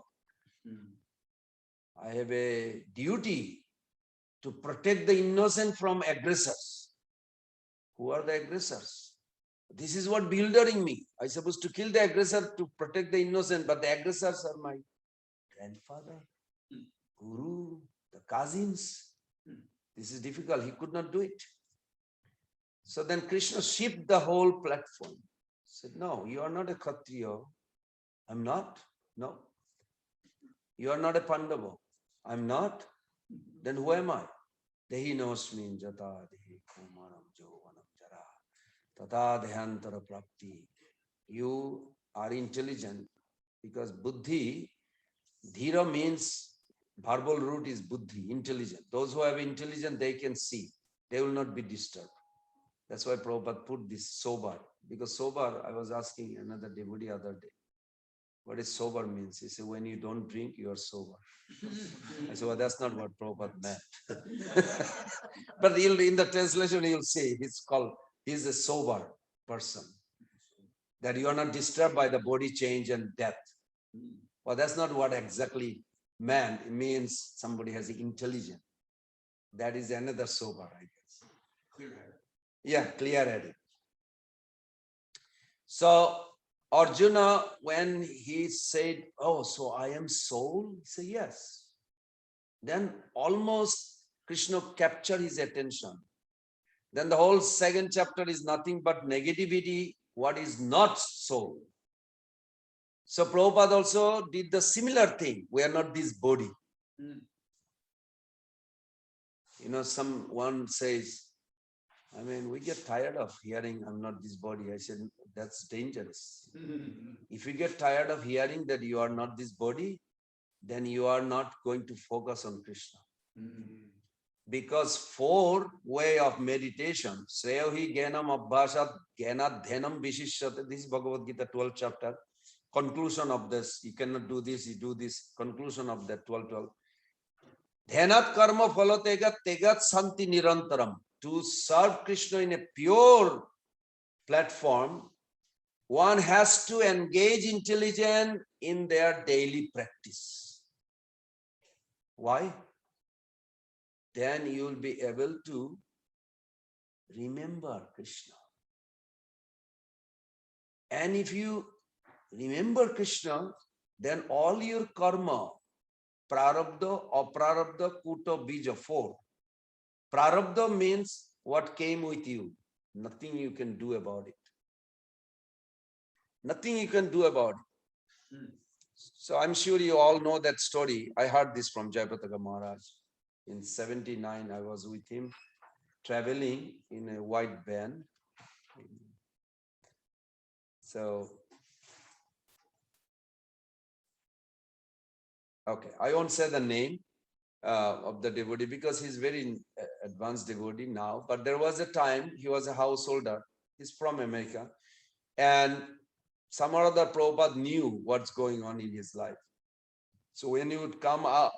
Speaker 2: I have a duty to protect the innocent from aggressors. Who are the aggressors? This is what bewildering me. I'm supposed to kill the aggressor to protect the innocent, but the aggressors are my grandfather, guru, the cousins. This is difficult. He could not do it. So then Krishna shifted the whole platform. Said, no, you are not a Kshatriya. I'm not. No. You are not a Pandava. I'm not. Then who am I? Dehi nosmin jata dehi kumaram jovanam jara tata dehantara prapti. You are intelligent because buddhi, dhira means verbal root is buddhi, intelligent. Those who have intelligence, they can see. They will not be disturbed. That's why Prabhupada put this sober. Because sober, I was asking another devotee other day, what is sober means? He said, when you don't drink, you are sober. I said, well, that's not what Prabhupada meant. But in the translation, you'll see he's a sober person. That you are not disturbed by the body change and death. Well, that's not what exactly meant. It means somebody has intelligence. That is another sober, I guess.
Speaker 3: Clear-headed.
Speaker 2: Yeah, clear-headed. So Arjuna, when he said, oh, so I am soul? He said, yes. Then almost Krishna captured his attention. Then the whole second chapter is nothing but negativity, what is not soul. So Prabhupada also did the similar thing. We are not this body. You know, someone says, I mean, we get tired of hearing, I'm not this body. I said, that's dangerous. If you get tired of hearing that you are not this body, then you are not going to focus on Krishna. Because 4 way of meditation, Sreyohi Gyanam Abhasat Gyanat Dhanam Vishishyate, this is Bhagavad Gita 12th chapter, conclusion of this, you cannot do this, you do this, conclusion of that 12. Dhanat Karma Phalotegat Tegat Santi Nirantaram, to serve Krishna in a pure platform, one has to engage intelligence in their daily practice. Why? Then you will be able to remember Krishna. And if you remember Krishna, then all your karma, prarabdha, aprarabdha, kuta, bija, 4. Prarabdha means what came with you. Nothing you can do about it. Nothing you can do about it. So I'm sure you all know that story. I heard this from Jayapataka Maharaj. In 79, I was with him, traveling in a white van. So, okay, I won't say the name of the devotee because he's very advanced devotee now. But there was a time he was a householder. He's from America. And some or other Prabhupada knew what's going on in his life. So when he would come up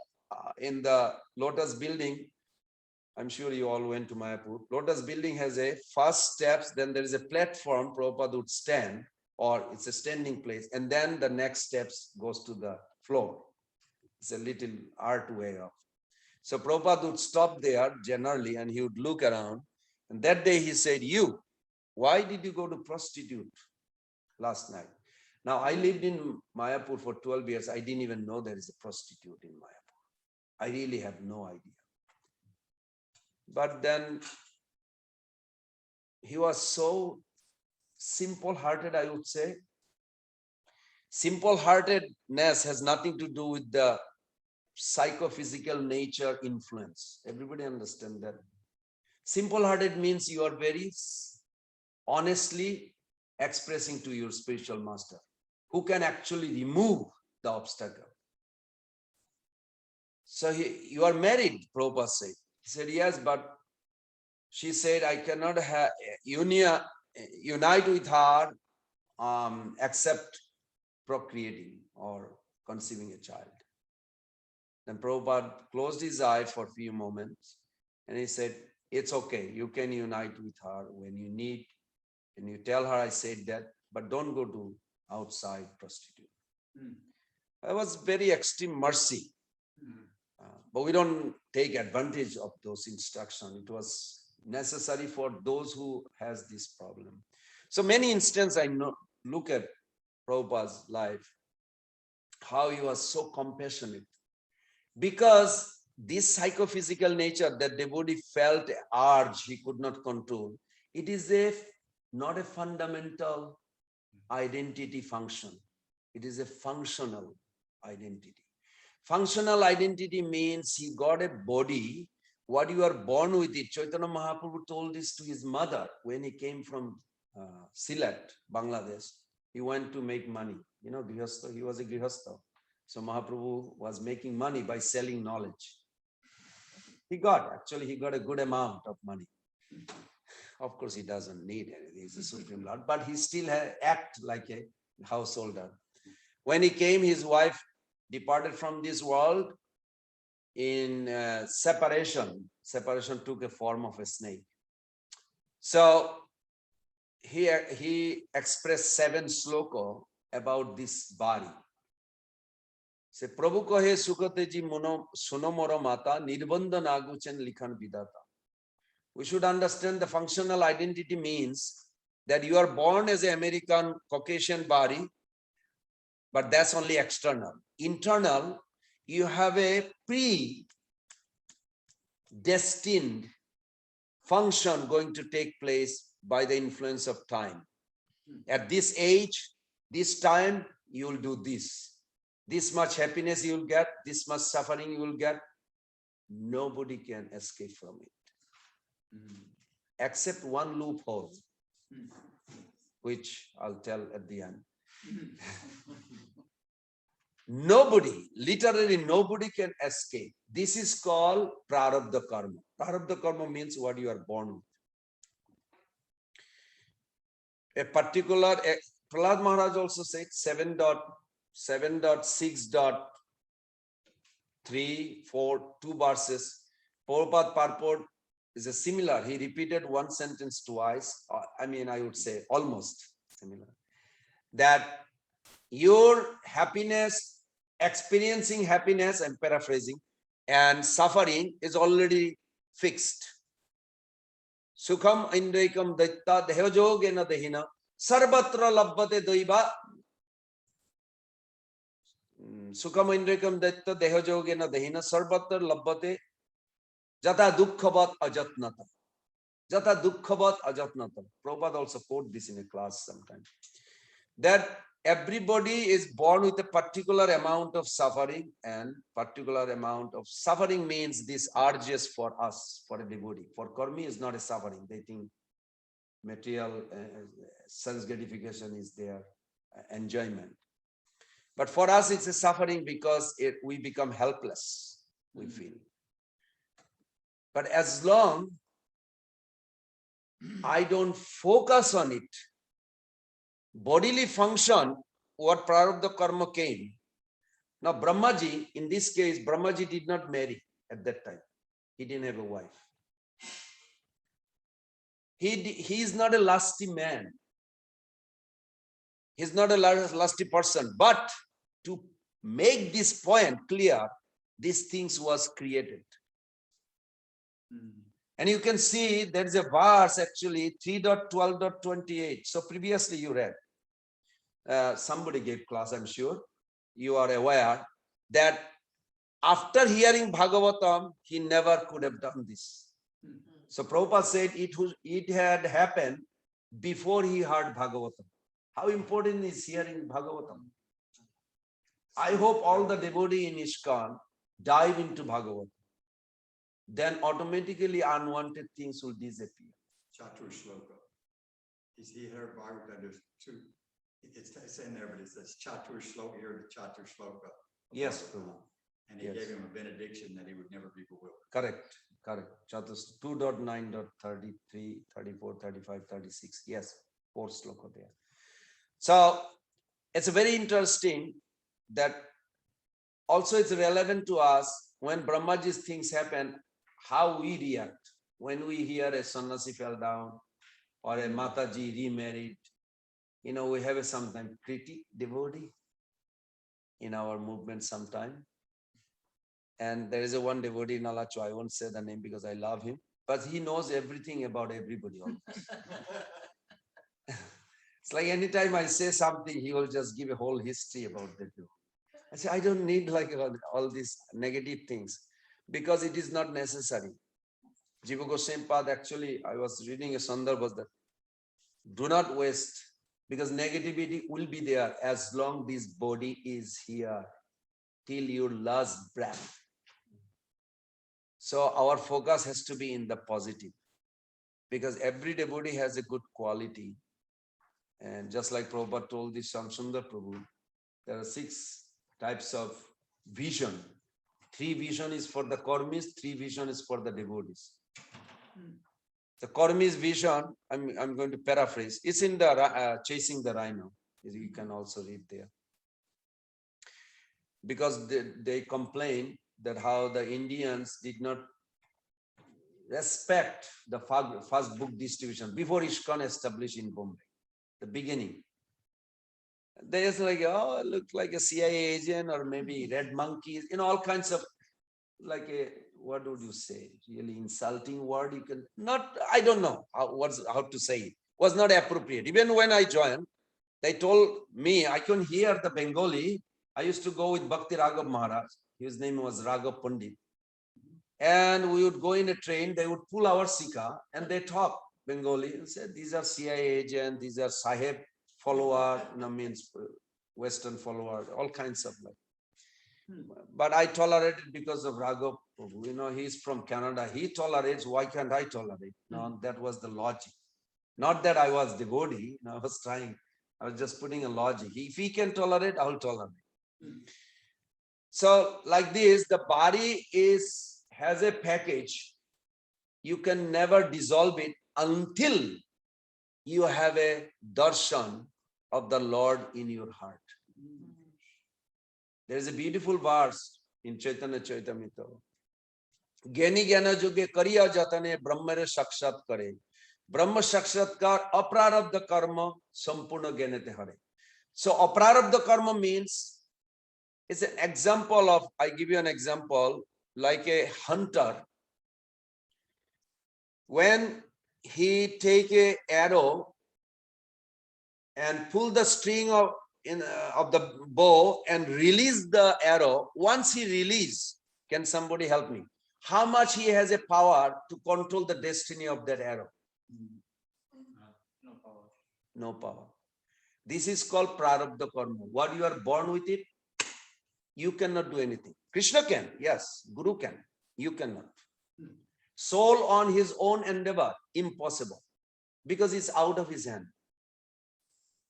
Speaker 2: in the Lotus building, I'm sure you all went to Mayapur. Lotus building has a first steps, then there is a platform Prabhupada would stand, or it's a standing place, and then the next steps goes to the floor. It's a little art way of. So Prabhupada would stop there generally and he would look around. And that day he said, "You, why did you go to prostitute last night?" Now I lived in Mayapur for 12 years. I didn't even know there is a prostitute in Mayapur. I really have no idea. But then he was so simple-hearted, I would say. Simple-heartedness has nothing to do with the psychophysical nature influence. Everybody understand that. Simple-hearted means you are very honestly expressing to your spiritual master, who can actually remove the obstacle. So you are married, Prabhupada said. He said, yes, but she said, I cannot unite with her except procreating or conceiving a child. Then Prabhupada closed his eye for a few moments and he said, it's okay, you can unite with her when you need, and you tell her I said that, but don't go to outside prostitute. That was very extreme mercy. But we don't take advantage of those instructions. It was necessary for those who has this problem. So many instances I know, look at Prabhupada's life, how he was so compassionate. Because this psychophysical nature that devotee felt urge he could not control, it is not a fundamental identity function. It is a functional identity. Functional identity means he got a body, what you are born with it. Chaitanya Mahaprabhu told this to his mother when he came from Sylhet, Bangladesh. He went to make money. You know, Grihastha, he was a Grihastha. So Mahaprabhu was making money by selling knowledge. He got a good amount of money. Of course, he doesn't need anything. He's a Supreme Lord, but he still act like a householder. When he came, his wife departed from this world in separation. Separation took a form of a snake. So here he expressed 7 sloka about this body. Se Prabhu kohe sukateji sunomoro mata nirbandha naguchen likhan vidata. We should understand the functional identity means that you are born as an American Caucasian body, but that's only external. Internal, you have a predestined function going to take place by the influence of time. At this age, this time, you will do this. This much happiness you will get, this much suffering you will get. Nobody can escape from it. Except one loophole, which I'll tell at the end. Nobody, literally nobody can escape. This is called prarabdha karma. Prarabdha karma means what you are born with. A particular, Prahlad Maharaj also said 7.6.3, 4, 2 verses. Prabhupada purport is a similar. He repeated one sentence twice. I would say almost similar. That your happiness, experiencing happiness, I'm paraphrasing, and suffering is already fixed. Sukham indrikam datta dehojogena dehina sarvatra labbate daiva. Sukham indrikam datta dehojogena dehina sarvatra labbate jata dukkhavat ajatnata. Jata dukkhavat ajatnata. Prabhupada also quote this in a class sometime. That everybody is born with a particular amount of suffering, and particular amount of suffering means this urges for us, for a devotee. For karmi is not a suffering. They think material sense gratification is their enjoyment. But for us, it's a suffering because we become helpless, we feel. But as long I don't focus on it, bodily function, what prarabdha karma came. Now Brahmaji, in this case, Brahmaji did not marry at that time. He didn't have a wife. He is not a lusty man. He's not a lusty person. But to make this point clear, these things was created. And you can see there is a verse actually 3.12.28. So previously you read, somebody gave class, I'm sure. You are aware that after hearing Bhagavatam, he never could have done this. So Prabhupada said it had happened before he heard Bhagavatam. How important is hearing Bhagavatam? I hope all the devotees in ISKCON dive into Bhagavatam. Then automatically unwanted things will disappear.
Speaker 5: Chatur Shloka. He heard Bhagavatam, there's two. It's in there, but it says Chatur Shloka, here the Chatur Shloka.
Speaker 2: Yes, Prabhu.
Speaker 5: And he
Speaker 2: Yes.
Speaker 5: gave him a benediction that he would never be bewildered.
Speaker 2: Correct. Chatus 2.9.33, 34, 35, 36. Yes, 4 sloka there. So it's very interesting that also it's relevant to us when Brahmaji's things happen, how we react. When we hear a sannyasi fell down or a Mataji remarried, we have a sometime critic devotee in our movement sometime. And there is a one devotee in Alacho, I won't say the name because I love him, but he knows everything about everybody. It's like anytime I say something, he will just give a whole history about the devotee. I say, I don't need like all these negative things because it is not necessary. Jiva Goswami Pad, actually, I was reading a Sandarbha that do not waste, because negativity will be there as long this body is here till your last breath. So our focus has to be in the positive, because every devotee has a good quality. And just like Prabhupada told this Shamsundar Prabhu, there are 6 types of vision. 3 vision is for the karmis, 3 vision is for the devotees. The karmis vision, I'm going to paraphrase. It's in the Chasing the Rhino. You can also read there. Because they complain that how the Indians did not respect the first book distribution before ISKCON established in Bombay, the beginning. They just like, oh, it looked like a CIA agent or maybe red monkeys, all kinds of like a, what would you say, really insulting word. You can not, I don't know how to say it. Was not appropriate. Even when I joined, they told me I couldn't hear the Bengali. I used to go with Bhakti Raghav Maharaj. His name was Raghav Pandit. And we would go in a train, they would pull our Sikha and they talk Bengali and said, these are CIA agents, these are Sahib follower, means Western follower, all kinds of like. But I tolerated because of Raghav Prabhu. He's from Canada. He tolerates, why can't I tolerate? No, that was the logic. Not that I was devotee. I was just putting a logic. If he can tolerate, I'll tolerate. So like this, the body has a package. You can never dissolve it until you have a darshan of the Lord in your heart. There is a beautiful verse in Chaitanya Charitamrita. ज्ञानी ज्ञान योग्य करिया जतने ब्रह्म रे साक्षात करे ब्रह्म साक्षात्कार अप्रारब्ध कर्म संपूर्ण ज्ञानते हरे. So अप्रारब्ध कर्म means it's an example of, I give you an example, like a hunter. When he take a arrow and pull the string of the bow and release the arrow, once he release, can somebody help me? How much he has a power to control the destiny of that arrow?
Speaker 3: No power.
Speaker 2: No power. This is called prarabdha karma. What you are born with it, you cannot do anything. Krishna can, yes. Guru can, you cannot. Soul on his own endeavor, impossible, because it's out of his hand.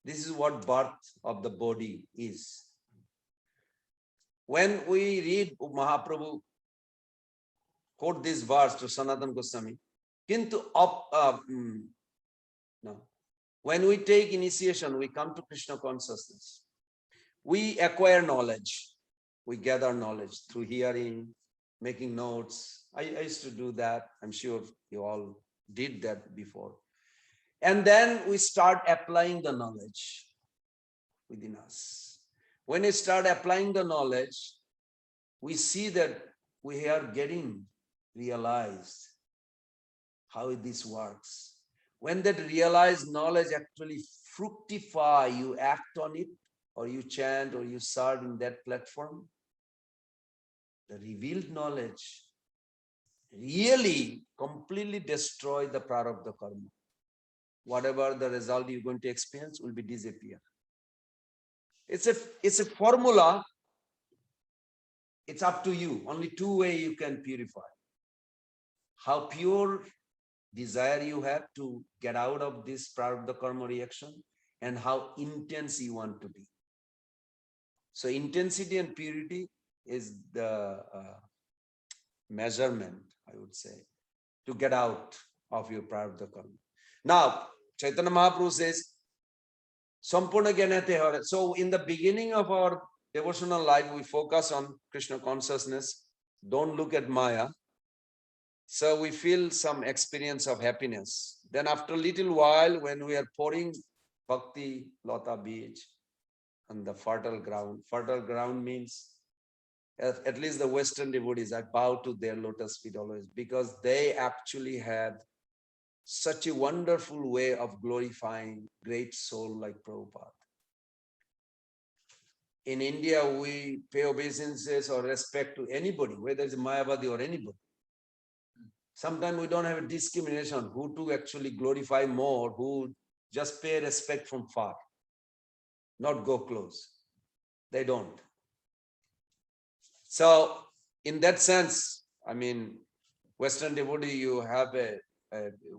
Speaker 2: This is what birth of the body is. When we read Mahaprabhu quote this verse to Sanatana Goswami, no. When we take initiation, we come to Krishna consciousness. We acquire knowledge. We gather knowledge through hearing, making notes. I used to do that. I'm sure you all did that before. And then we start applying the knowledge within us. When we start applying the knowledge, we see that we are getting realized how this works. When that realized knowledge actually fructify, you act on it, or you chant, or you serve in that platform, the revealed knowledge really completely destroy the prarabdha karma. Whatever the result you're going to experience will be disappear. It's a formula. It's up to you. Only two ways you can purify. How pure desire you have to get out of this prarabdha karma reaction, and how intense you want to be. So intensity and purity is the measurement, I would say, to get out of your prarabdha karma. Now, Chaitanya Mahaprabhu says, Sampurna Jnanate Hare. So in the beginning of our devotional life, we focus on Krishna consciousness. Don't look at Maya. So we feel some experience of happiness. Then after a little while, when we are pouring Bhakti Lata Beej on the fertile ground means, at least the Western devotees, I bow to their lotus feet always, because they actually have such a wonderful way of glorifying great soul like Prabhupada. In India, we pay obeisances or respect to anybody, whether it's Mayavadi or anybody. Sometimes we don't have a discrimination who to actually glorify more, who just pay respect from far, not go close. They don't. So in that sense, I mean, Western devotee, you have a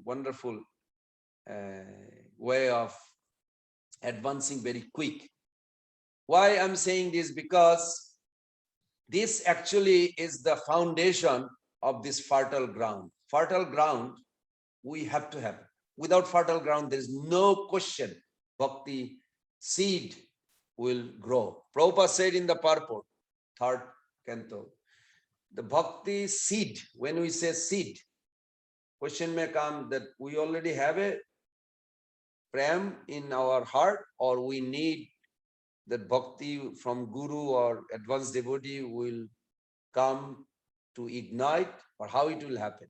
Speaker 2: wonderful way of advancing very quick. Why I'm saying this? Because this actually is the foundation of this fertile ground. Fertile ground, we have to have. Without fertile ground, there is no question bhakti seed will grow. Prabhupada said in the purport, 3rd canto, the bhakti seed, when we say seed, question may come that we already have a prem in our heart, or we need that bhakti from guru or advanced devotee will come to ignite, or how it will happen.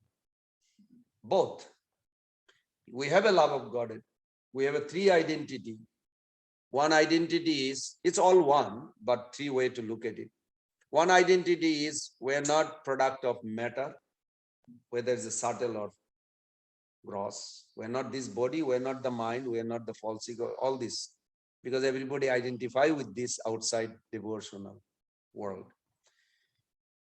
Speaker 2: Both. We have a love of God. We have a 3 identity. One identity is, it's all one, but 3 ways to look at it. One identity is we are not product of matter, whether it's a subtle or gross. We're not this body, we're not the mind, we're not the false ego, all this. Because everybody identify with this outside devotional world.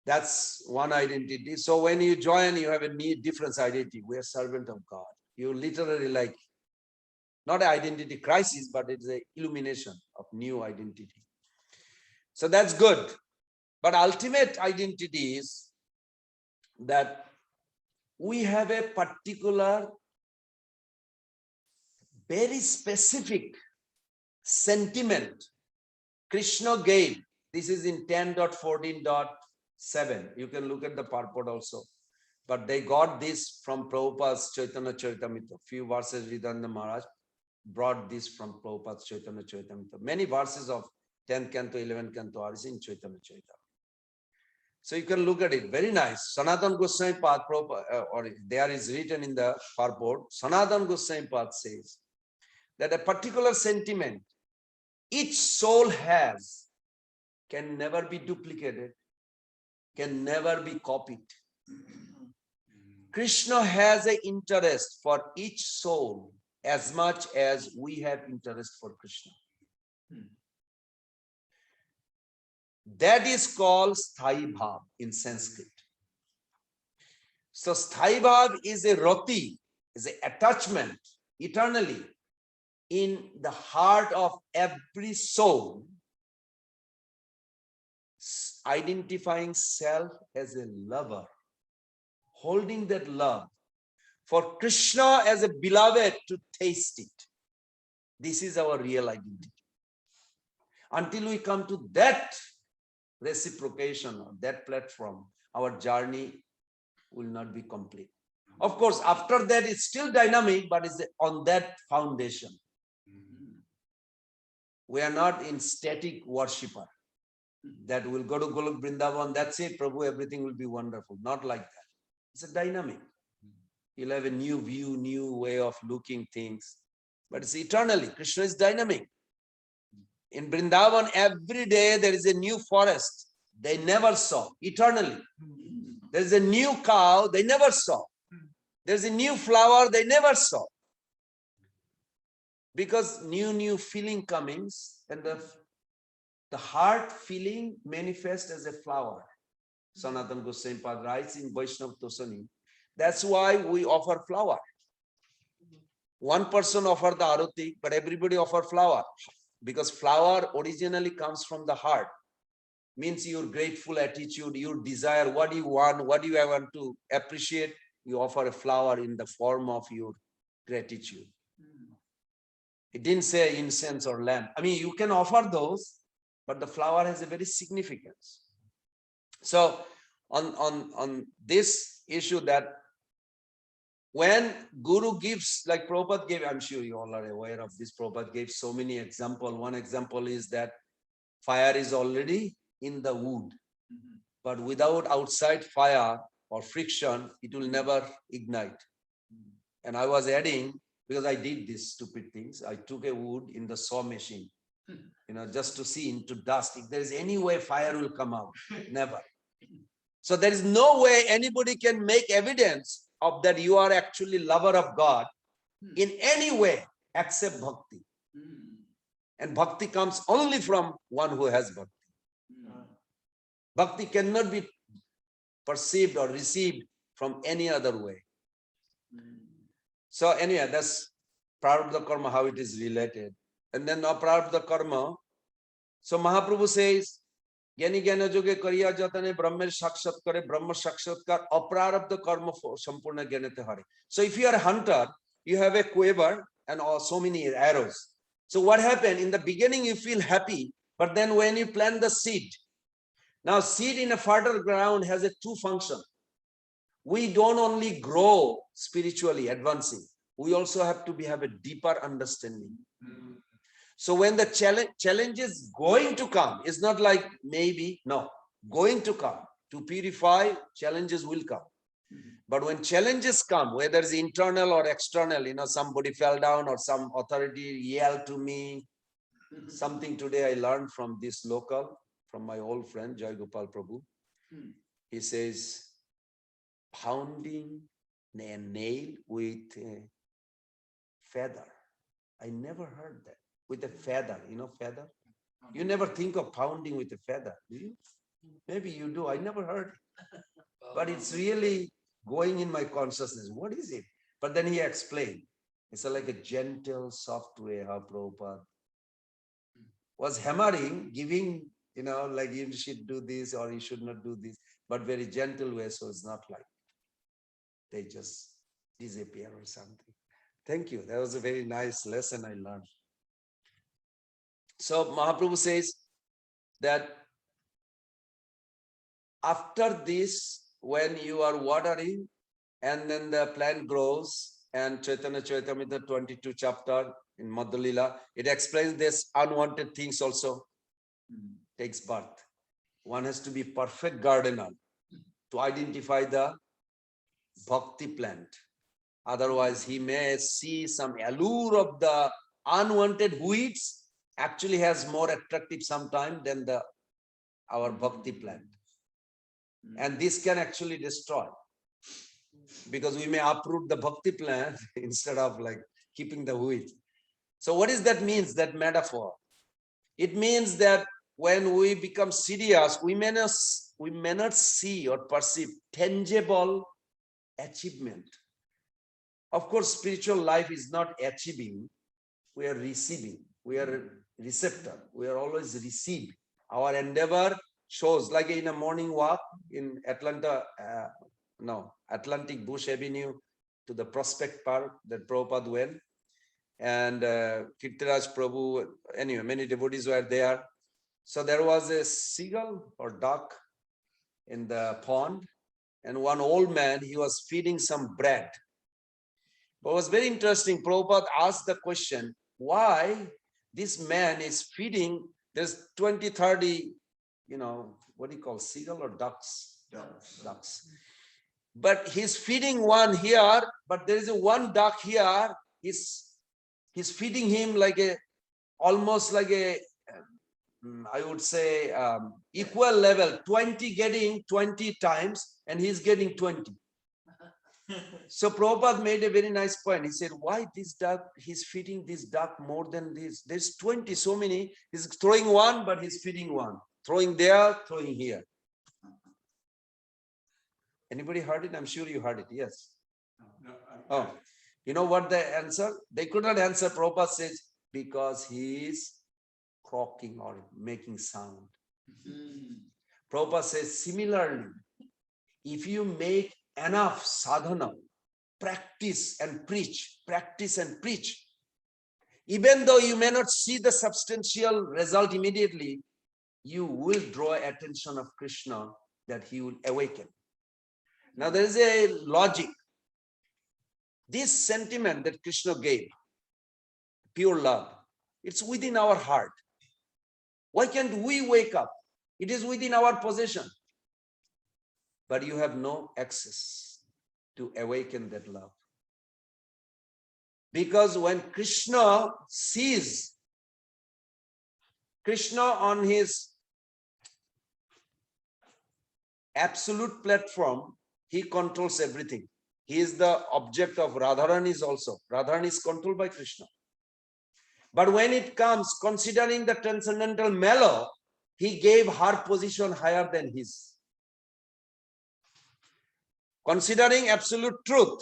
Speaker 2: That's one identity. So when you join, you have a different identity. We are servant of God. You literally like, not an identity crisis, but it's an illumination of new identity. So that's good. But ultimate identity is that we have a particular, very specific sentiment Krishna gave. This is in 10.14.7. You can look at the purport also. But they got this from Prabhupada's Chaitanya Charitamrita. Few verses Vidhananda Maharaj brought this from Prabhupada's Chaitanya Charitamrita. Many verses of 10th canto, 11th canto are in Chaitanya Charitamrita. So you can look at it, very nice. Sanatana Goswami Pad, or there is written in the purport, Sanatana Goswami Pad says that a particular sentiment each soul has can never be duplicated, can never be copied. Krishna has an interest for each soul as much as we have interest for Krishna. That is called Sthai Bhav in Sanskrit. So Sthai Bhav is a roti, is an attachment eternally in the heart of every soul, identifying self as a lover, holding that love for Krishna as a beloved to taste it. This is our real identity. Until we come to that reciprocation or that platform, our journey will not be complete. Of course, after that, it's still dynamic, but it's on that foundation. We are not in static worshipper that will go to Golok Vrindavan, that's it, Prabhu, everything will be wonderful. Not like that. It's a dynamic. You'll have a new view, new way of looking things, but it's eternally. Krishna is dynamic. In Vrindavan, every day there is a new forest they never saw, eternally. There's a new cow they never saw. There's a new flower they never saw. Because new feeling comings, and the heart feeling manifests as a flower. Sanatana Goswami Pad writes in Vaishnava Tosani. That's why we offer flower. One person offer the arati, but everybody offer flower. Because flower originally comes from the heart. Means your grateful attitude, your desire, what do you want, what do you want to appreciate, you offer a flower in the form of your gratitude. It didn't say incense or lamp. I mean, you can offer those, but the flower has a very significance. So on this issue, that when Guru gives, like Prabhupada gave, I'm sure you all are aware of this, Prabhupada gave so many examples. One example is that fire is already in the wood, but without outside fire or friction, it will never ignite. And I was adding, because I did these stupid things, I took a wood in the saw machine, just to see into dust. If there is any way fire will come out, never. So there is no way anybody can make evidence of that you are actually lover of God in any way except bhakti. And bhakti comes only from one who has bhakti. Bhakti cannot be perceived or received from any other way. So anyway, that's Prarabdha Karma, how it is related. And then Aprarabdha Karma. So Mahaprabhu says, Gyani Gyana Joge Kariya Jatane Brahmer Sakshat Kare Brahma Sakshatkar Aprarabdha Karma Sampurna Gyanate Hari. So if you are a hunter, you have a quiver and so many arrows. So what happened? In the beginning, you feel happy, but then when you plant the seed, now seed in a fertile ground has a two function. We don't only grow spiritually, advancing. We also have to have a deeper understanding. So when the challenge is going to come, it's not like maybe, no, going to come. To purify, challenges will come. But when challenges come, whether it's internal or external, somebody fell down or some authority yelled to me. Something today I learned from this local, from my old friend, Jai Gopal Prabhu. He says, pounding a nail with a feather. I never heard that. With a feather, feather? You never think of pounding with a feather, do you? Maybe you do. I never heard it. But it's really going in my consciousness. What is it? But then he explained. It's like a gentle, soft way how Prabhupada was hammering, giving like you should do this or you should not do this, but very gentle way. So it's not like they just disappear or something. Thank you. That was a very nice lesson I learned. So Mahaprabhu says that after this, when you are watering and then the plant grows, and Chaitanya Charitamrita 22 chapter in Madhya Lila, it explains this unwanted things also takes birth. One has to be perfect gardener to identify the bhakti plant. Otherwise, he may see some allure of the unwanted weeds actually has more attractive sometime than our bhakti plant. And this can actually destroy, because we may uproot the bhakti plant instead of like keeping the weeds. So what does that means, that metaphor? It means that when we become serious, we may not see or perceive tangible achievement. Of course, spiritual life is not achieving, we are receiving, we are receptor, we are always received. Our endeavor shows, like in a morning walk in Atlantic Bush Avenue to the Prospect Park that Prabhupada went, and Kirtiraj Prabhu, anyway, many devotees were there. So there was a seagull or duck in the pond, and one old man, he was feeding some bread. But it was very interesting. Prabhupada asked the question, why this man is feeding, there's 20, 30, what do you call, seagull or ducks? Ducks. But he's feeding one here, but there is a one duck here. He's feeding him like almost like I would say equal level, 20 getting 20 times, and he's getting 20. So Prabhupada made a very nice point. He said, why this duck, he's feeding this duck more than this? There's 20, so many. He's throwing one, but he's feeding one. Throwing there, throwing here. Anybody heard it? I'm sure you heard it. Yes. Oh, you know what the answer? They could not answer. Prabhupada says, because he is croaking or making sound. Prabhupada says, similarly, if you make enough sadhana, practice and preach, even though you may not see the substantial result immediately, you will draw attention of Krishna that he will awaken. Now there is a logic. This sentiment that Krishna gave, pure love, it's within our heart. Why can't we wake up? It is within our possession. But you have no access to awaken that love. Because when Krishna sees, Krishna on his absolute platform, he controls everything. He is the object of Radharani also. Radharani is controlled by Krishna. But when it comes, considering the transcendental mellow, he gave her position higher than his. Considering absolute truth,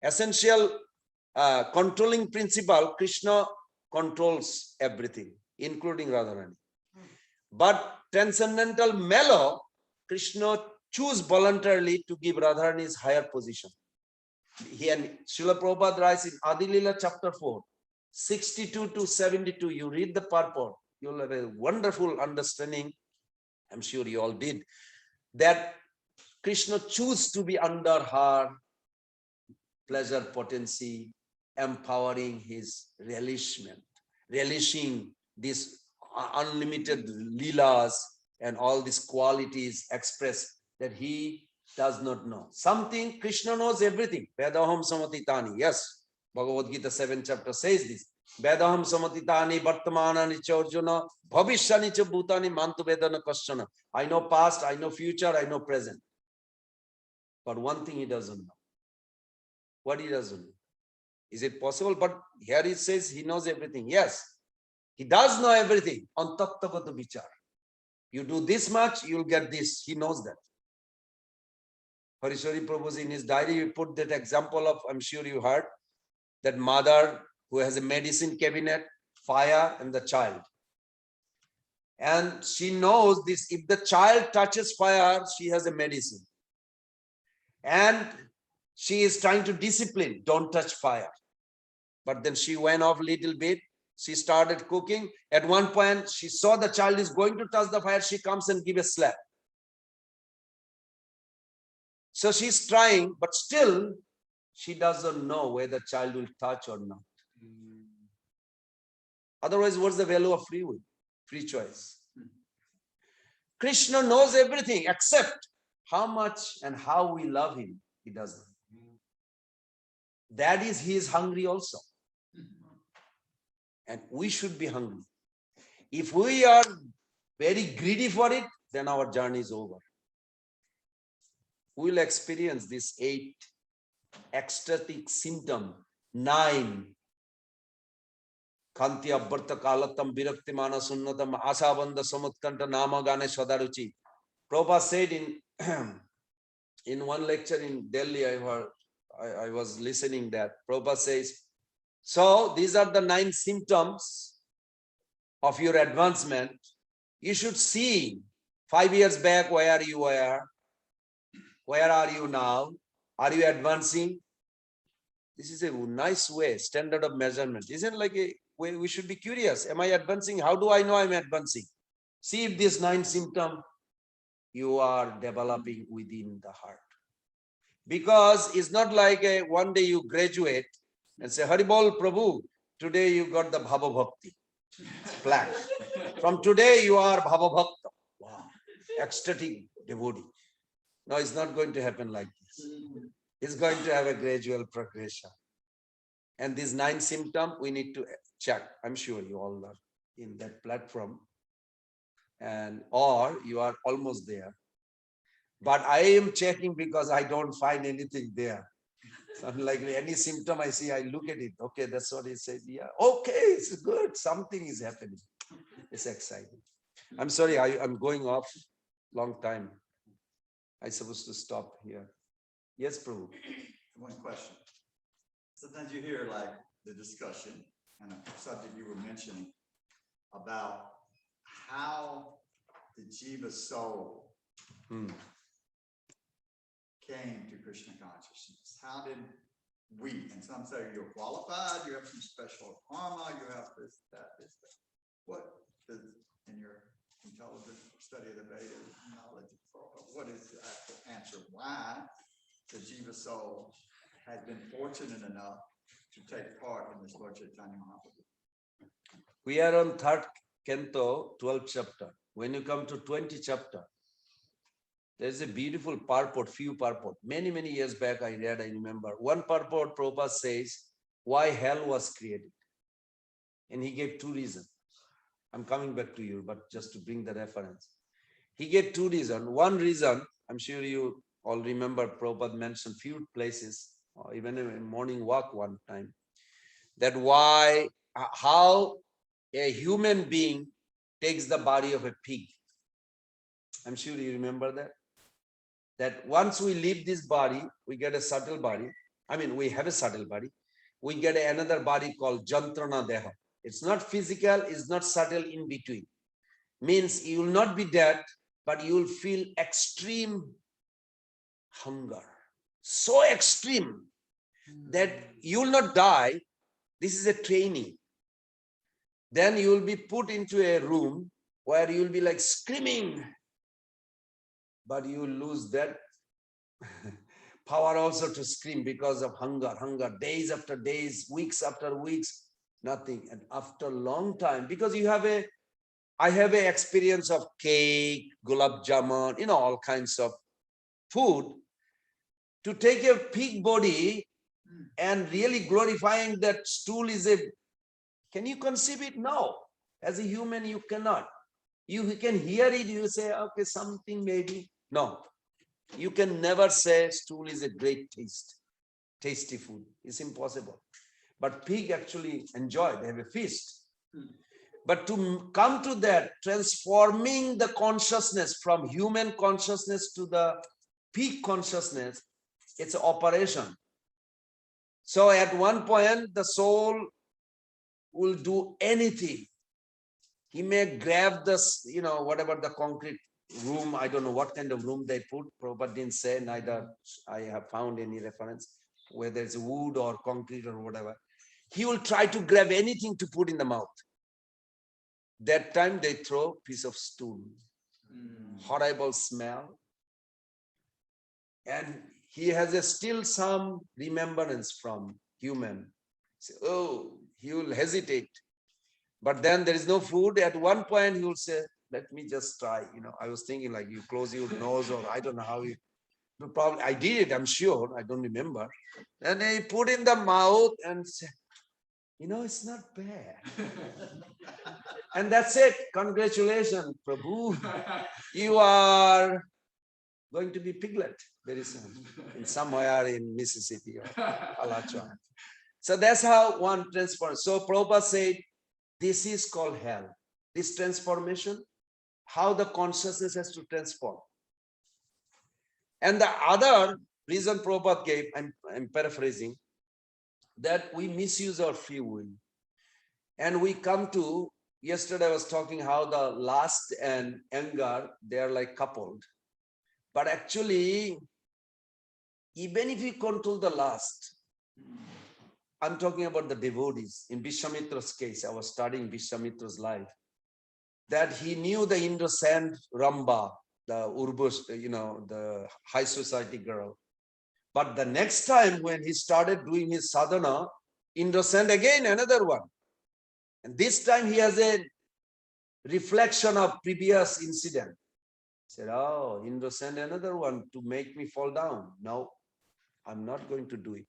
Speaker 2: essential controlling principle, Krishna controls everything, including Radharani. But transcendental mellow, Krishna choose voluntarily to give Radharani's higher position. He and Srila Prabhupada writes in Adi Lila chapter 4, 62 to 72, you read the purport, you'll have a wonderful understanding, I'm sure you all did, that Krishna choose to be under her pleasure potency, empowering his relishing these unlimited leelas and all these qualities expressed that he does not know. Something, Krishna knows everything. Vedaham samatitani. Yes, Bhagavad Gita 7th chapter says this. Vedaham samatitani vartamanani cha arjuna bhavishyani cha bhutani mantu vedana kasyana. I know past, I know future, I know present. But one thing he doesn't know. What he doesn't know? Is it possible? But here it says he knows everything. Yes, he does know everything on tattagata vichar. You do this much, you'll get this. He knows that. Harishwari Prabhu in his diary, we put that example of, I'm sure you heard, that mother who has a medicine cabinet, fire, and the child. And she knows this, if the child touches fire, she has a medicine. And she is trying to discipline, don't touch fire. But then she went off a little bit. She started cooking. At one point, she saw the child is going to touch the fire. She comes and give a slap. So she's trying, but still, she doesn't know whether the child will touch or not. Otherwise, what's the value of free will, free choice? Krishna knows everything except how much and how we love him. He doesn't. That is, he is hungry also. And we should be hungry. If we are very greedy for it, then our journey is over. We will experience these 8 ecstatic symptoms, 9. Kanti abharta kalatam virakti mana sunnatam asabandha samutkanta nama gane sadaruchi. Prabhupada said in one lecture in Delhi, I was listening that. Prabhupada says, so these are the 9 symptoms of your advancement. You should see 5 years back where you were. Where are you now? Are you advancing? This is a nice way, standard of measurement. Isn't it like a way we should be curious? Am I advancing? How do I know I'm advancing? See if this 9 symptom you are developing within the heart. Because it's not like one day you graduate and say, Haribol Prabhu, today you got the Bhava Bhakti plaque. From today you are Bhava Bhakta. Wow, ecstatic devotee. No, it's not going to happen like this. It's going to have a gradual progression. And these 9 symptoms we need to check. I'm sure you all are in that platform. And or you are almost there. But I am checking because I don't find anything there. So I'm like, any symptom I see, I look at it. Okay, that's what he said. Yeah, okay, it's good. Something is happening. It's exciting. I'm sorry, I'm going off long time. I'm supposed to stop here. Yes, Prabhu.
Speaker 5: One question. Sometimes you hear like the discussion and a subject you were mentioning about how the Jiva soul came to Krishna consciousness. How did we, and some say you're qualified, you have some special karma, you have this, that. What does, in your intelligent study of the Vedas, knowledge of Prabhupada, what is the actual answer? Why the Jiva soul has been fortunate enough to take part in this Lord Chaitanya Mahaprabhu?
Speaker 2: We are on 3rd canto, 12th chapter. When you come to 20th chapter, there's a beautiful purport, few purport. Many, many years back I read, I remember. One purport, Prabhupada says, why hell was created. And he gave 2 reasons. I'm coming back to you, but just to bring the reference. He gave 2 reasons. One reason, I'm sure you all remember, Prabhupada mentioned few places, or even in morning walk one time, that why, how a human being takes the body of a pig. I'm sure you remember that. That once we leave this body, we get a subtle body. I mean, we have a subtle body. We get another body called Jantrana Deha. It's not physical, it's not subtle, in between. Means you will not be dead, but you will feel extreme hunger. So extreme that you will not die. This is a training. Then you will be put into a room where you will be like screaming, but you will lose that power also to scream because of hunger, days after days, weeks after weeks, nothing. And after a long time, because I have a experience of cake, gulab jamun, all kinds of food. To take a pig body and really glorifying that stool is can you conceive it? No. As a human, you cannot. You can hear it, you say, okay, something maybe. No. You can never say stool is a great taste, tasty food. It's impossible. But pig actually enjoy, they have a feast. But to come to that, transforming the consciousness from human consciousness to the pig consciousness, it's an operation. So at one point, the soul will do anything. He may grab this, whatever the concrete room, I don't know what kind of room they put, Prabhupada didn't say, neither I have found any reference, whether it's wood or concrete or whatever. He will try to grab anything to put in the mouth. That time they throw piece of stool, horrible smell. And he has still some remembrance from human. Say, oh, he will hesitate. But then there is no food. At one point, he will say, let me just try. I was thinking like you close your nose, or I don't know how you probably, I did it, I'm sure. I don't remember. And he put in the mouth and said, it's not bad. And that's it. Congratulations, Prabhu. You are going to be piglet very soon, in somewhere in Mississippi or Alachua. So that's how one transforms. So Prabhupada said, this is called hell. This transformation, how the consciousness has to transform. And the other reason Prabhupada gave, I'm paraphrasing, that we misuse our free will. And we come to, yesterday I was talking how the lust and anger, they are like coupled. But actually, even if you control the lust, I'm talking about the devotees. In Vishwamitra's case, I was studying Vishwamitra's life, that he knew the innocent Ramba, the Urbush, the high society girl. But the next time when he started doing his sadhana, innocent again, another one. And this time he has a reflection of previous incident. He said, oh, innocent, another one to make me fall down. No, I'm not going to do it.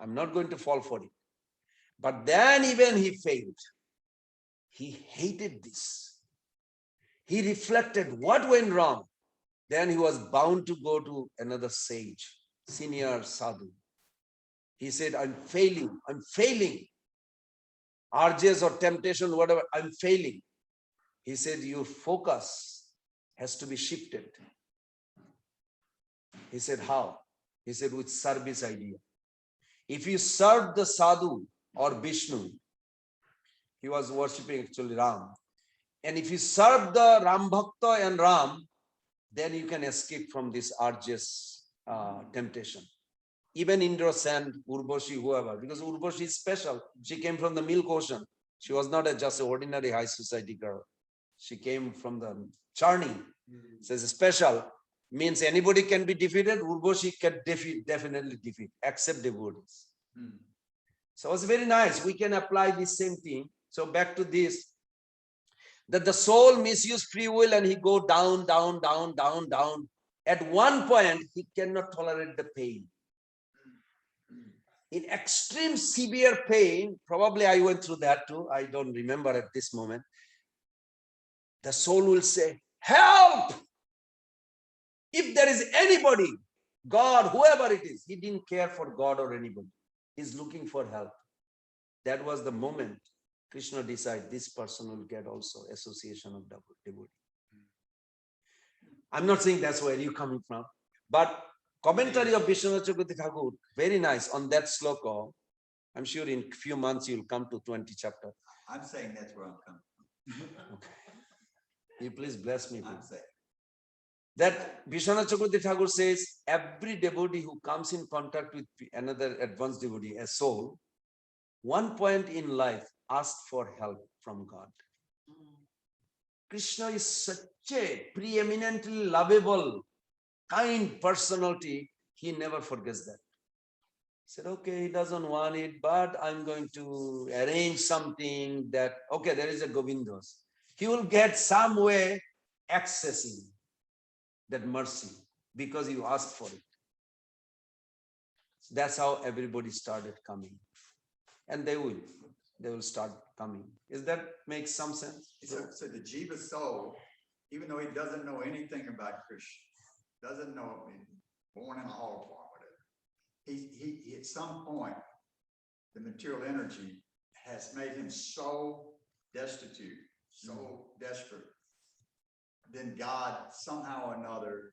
Speaker 2: I'm not going to fall for it. But then even he failed. He hated this. He reflected what went wrong. Then he was bound to go to another sage, senior sadhu. He said, I'm failing. Urges or temptation, whatever, I'm failing. He said, your focus has to be shifted. He said, how? He said, with service idea. If you serve the sadhu or Vishnu, he was worshipping actually Ram. And if you serve the Ram Bhakta and Ram, then you can escape from this arduous temptation. Even Indrasen, Urvashi, whoever, because Urvashi is special. She came from the milk ocean. She was not just an ordinary high society girl. She came from the churning. Says special means anybody can be defeated. Urvashi can definitely defeat, except devotees. So it's very nice. We can apply this same thing. So back to this, that the soul misuse free will and he go down, down, down, down, down. At one point, he cannot tolerate the pain. In extreme severe pain, probably I went through that too. I don't remember at this moment. The soul will say, help! If there is anybody, God, whoever it is, he didn't care for God or anybody. He's looking for help. That was the moment Krishna decided this person will get also association of devotee. I'm not saying that's where you're coming from, but commentary of Vishwanath Chakravarti Thakur, very nice on that sloka. I'm sure in a few months you'll come to 20 chapter.
Speaker 5: I'm saying that's where I'm coming from.
Speaker 2: Okay. You please bless me.
Speaker 5: I'm
Speaker 2: Please.
Speaker 5: saying.
Speaker 2: That Vishwanath Chakravarti Thakur says, every devotee who comes in contact with another advanced devotee, a soul, one point in life asked for help from God. Krishna is such a preeminently lovable, kind personality, he never forgets that. He said, okay, he doesn't want it, but I'm going to arrange something that, okay, there is a Govindas. He will get some way accessing that mercy because you asked for it. That's how everybody started coming. And they will start coming. Does that make some sense?
Speaker 5: So the Jiva soul, even though he doesn't know anything about Krishna, doesn't know, born in a hog farm, whatever, he at some point, the material energy has made him so destitute, so desperate, then God somehow or another,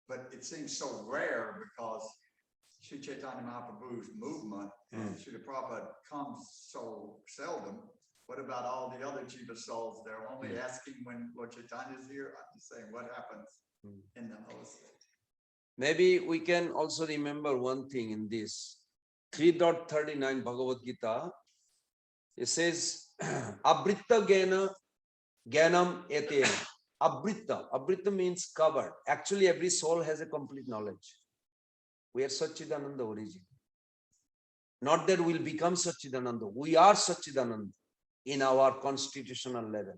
Speaker 5: but it seems so rare because Sri Chaitanya Mahaprabhu's movement and Srila Prabhupada comes so seldom, what about all the other Jiva souls? They're only asking when Lord Chaitanya is here. I'm just saying, what happens in the host?
Speaker 2: Maybe we can also remember one thing in this 3.39 Bhagavad Gita. It says, Abritta Gena Ganam Etena. Abritta means covered. Actually, every soul has a complete knowledge. We are Satchidananda origin. Not that we'll become Satchidananda. We are Satchidananda in our constitutional level,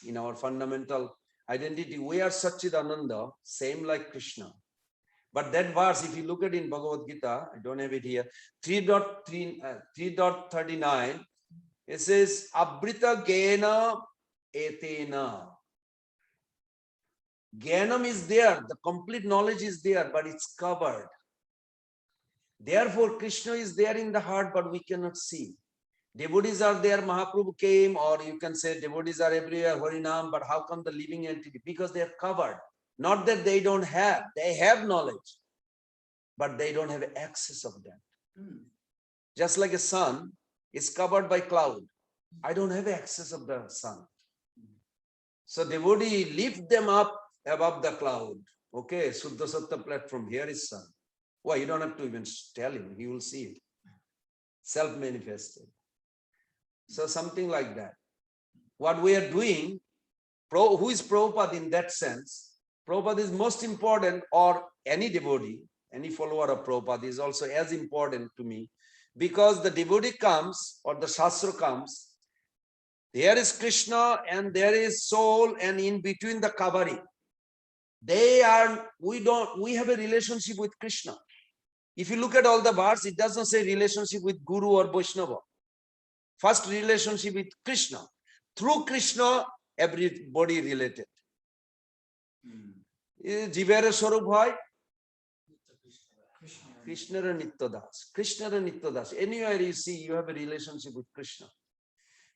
Speaker 2: in our fundamental identity. We are Satchidananda, same like Krishna. But that verse, if you look at it in Bhagavad Gita, I don't have it here, 3.39, it says, Abrita Gena Etena. Gyanam is there, the complete knowledge is there, but it's covered. Therefore, Krishna is there in the heart, but we cannot see. Devotees are there, Mahaprabhu came, or you can say devotees are everywhere, Harinam, but how come the living entity? Because they are covered. Not that they don't have, they have knowledge, but they don't have access of that. Just like a sun is covered by cloud. I don't have access of the sun. So devotee lift them up above the cloud. Okay, Suddha Sattva platform, here is sun. Why? You don't have to even tell him, he will see it. Self-manifested. So something like that. What we are doing, who is Prabhupada in that sense? Prabhupada is most important, or any devotee, any follower of Prabhupada is also as important to me, because the devotee comes, or the Shastra comes, there is Krishna and there is soul, and in between the covering. We have a relationship with Krishna. If you look at all the verse, it doesn't say relationship with Guru or Vaishnava. First relationship with Krishna. Through Krishna, everybody related. Jivera Swarup Bhai, Krishna and Nityadas. Krishna and Nityadas. Anywhere you see, you have a relationship with Krishna.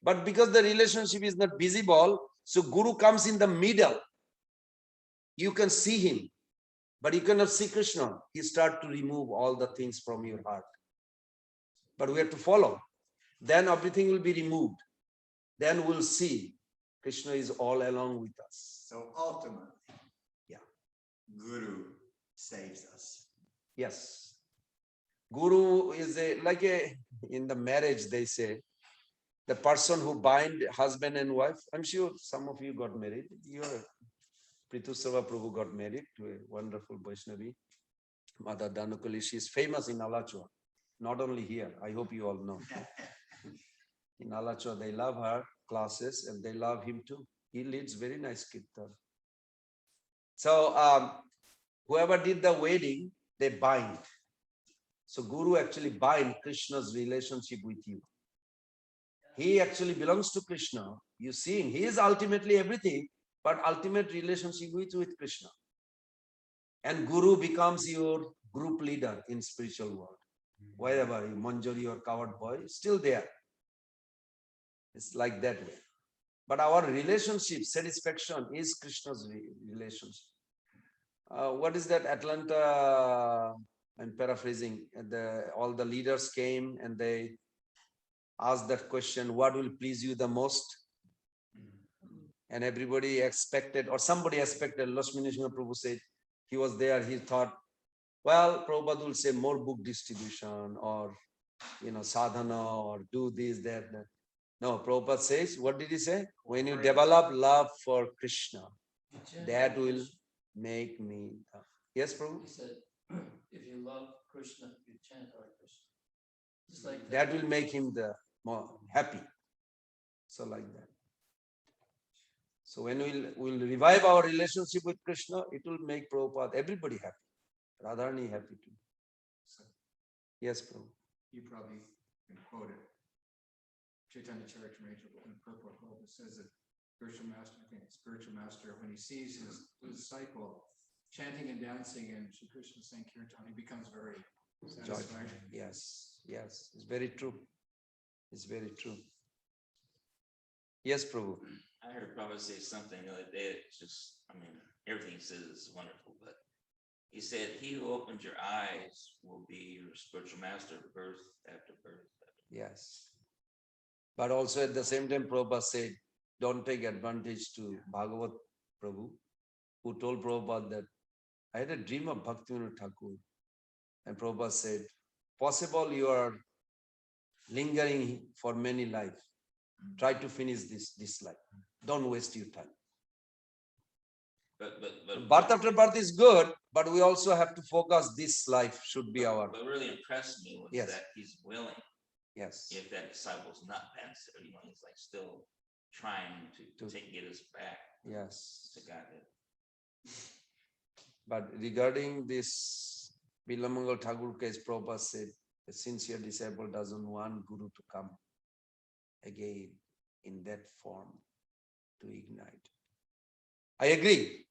Speaker 2: But because the relationship is not visible, so Guru comes in the middle. You can see him, but you cannot see Krishna. He starts to remove all the things from your heart. But we have to follow. Then everything will be removed. Then we'll see Krishna is all along with us.
Speaker 5: So ultimately,
Speaker 2: Yeah.
Speaker 5: Guru saves us.
Speaker 2: Yes. Guru is in the marriage, they say, the person who bind husband and wife. I'm sure some of you got married. Prithusrava Prabhu got married to a wonderful Vaishnavi, Mother Danukali. She is famous in Alachua. Not only here, I hope you all know. In Alachua, they love her classes and they love him too. He leads very nice kirtan. So whoever did the wedding, they bind. So Guru actually bind Krishna's relationship with you. He actually belongs to Krishna. You see him. He is ultimately everything, but ultimate relationship with Krishna. And Guru becomes your group leader in spiritual world. Wherever you, Manjari or Coward Boy, still there. It's like that way. But our relationship, satisfaction is Krishna's relationship. What is that? Atlanta, I'm paraphrasing, all the leaders came and they asked that question, what will please you the most? And everybody expected, or somebody expected, Lakshmi Narasimha Prabhu said, he was there, he thought, well, Prabhupada will say more book distribution or, sadhana or do this, that. No, Prabhupada says, what did he say? When you develop love for Krishna, that will make me. Yes, Prabhu?
Speaker 3: He said, if you love Krishna, you chant Hare Krishna. Just like
Speaker 2: That will make him the more happy. So like that. So when we'll revive our relationship with Krishna, it will make Prabhupada, everybody happy. Radharani happy too. So, yes, Prabhu.
Speaker 6: You probably can quote it. Chaitanya Charitamrita in purple robe, it says that spiritual master, when he sees his disciple chanting and dancing in Shri Krishna Sankirtan, he becomes very satisfied.
Speaker 2: Yes, it's very true. It's very true. Yes, Prabhu.
Speaker 7: I heard Prabhupada say something the other day. It's just, everything he says is wonderful, but he said, he who opens your eyes will be your spiritual master, birth after birth.
Speaker 2: Yes. But also at the same time, Prabhupada said, don't take advantage to Bhagavat Prabhu, who told Prabhupada that I had a dream of Bhaktivinoda Thakur. And Prabhupada said, possible you are lingering for many life. Try to finish this life. Don't waste your time.
Speaker 7: But
Speaker 2: Birth after birth is good, but we also have to focus this life should be our,
Speaker 7: what really impressed me was
Speaker 2: Yes.
Speaker 7: that he's willing,
Speaker 2: yes.
Speaker 7: if that disciple's not passed, he's like still trying to get us back
Speaker 2: Yes.
Speaker 7: to Godhead.
Speaker 2: But regarding this Bilamangal Thakur case, Prabhupada said, a sincere disciple doesn't want Guru to come again in that form to ignite. I agree.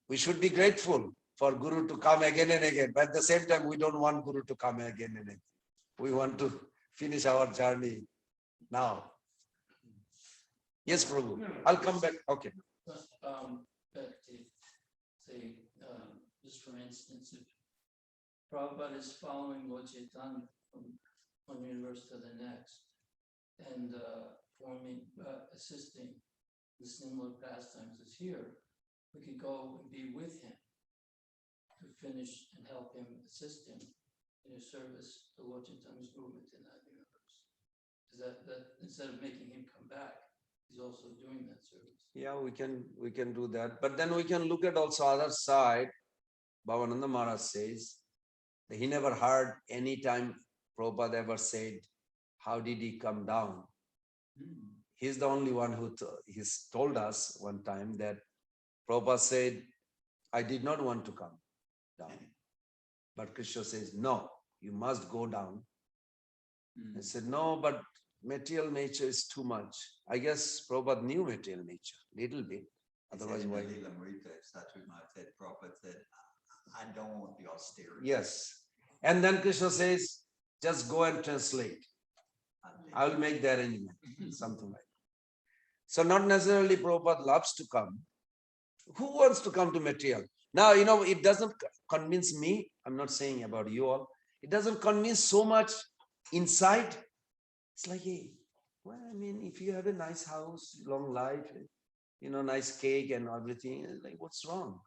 Speaker 2: We should be grateful for Guru to come again and again, but at the same time, we don't want Guru to come again and again. We want to finish our journey now. Yes, Prabhu. I'll come back. Okay.
Speaker 3: But just for instance, if Prabhupada is following Lord Chaitanya from one universe to the next, and assisting the similar pastimes as here, we could go and be with him to finish and help him, assist him in his service to Lord Chaitanya's movement in that universe. Is that instead of making him come back, he's also doing that service?
Speaker 2: Yeah, we can do that. But then we can look at also other side. Bhavananda Maharaj says that he never heard any time Prabhupada ever said, how did he come down? He's the only one who he's told us one time that Prabhupada said, I did not want to come down. But Krishna says, no, you must go down. I said, no, but material nature is too much. I guess Prabhupada knew material nature, little bit. Otherwise, why?
Speaker 5: Prabhupada said, I don't want the austerity.
Speaker 2: Yes. And then Krishna says, just go and translate. I will make the arrangement, something like that. So not necessarily Prabhupada loves to come. Who wants to come to material? Now, it doesn't convince me. I'm not saying about you all. It doesn't convince so much inside. It's like, hey, well, I mean, if you have a nice house, long life, nice cake and everything, like, what's wrong?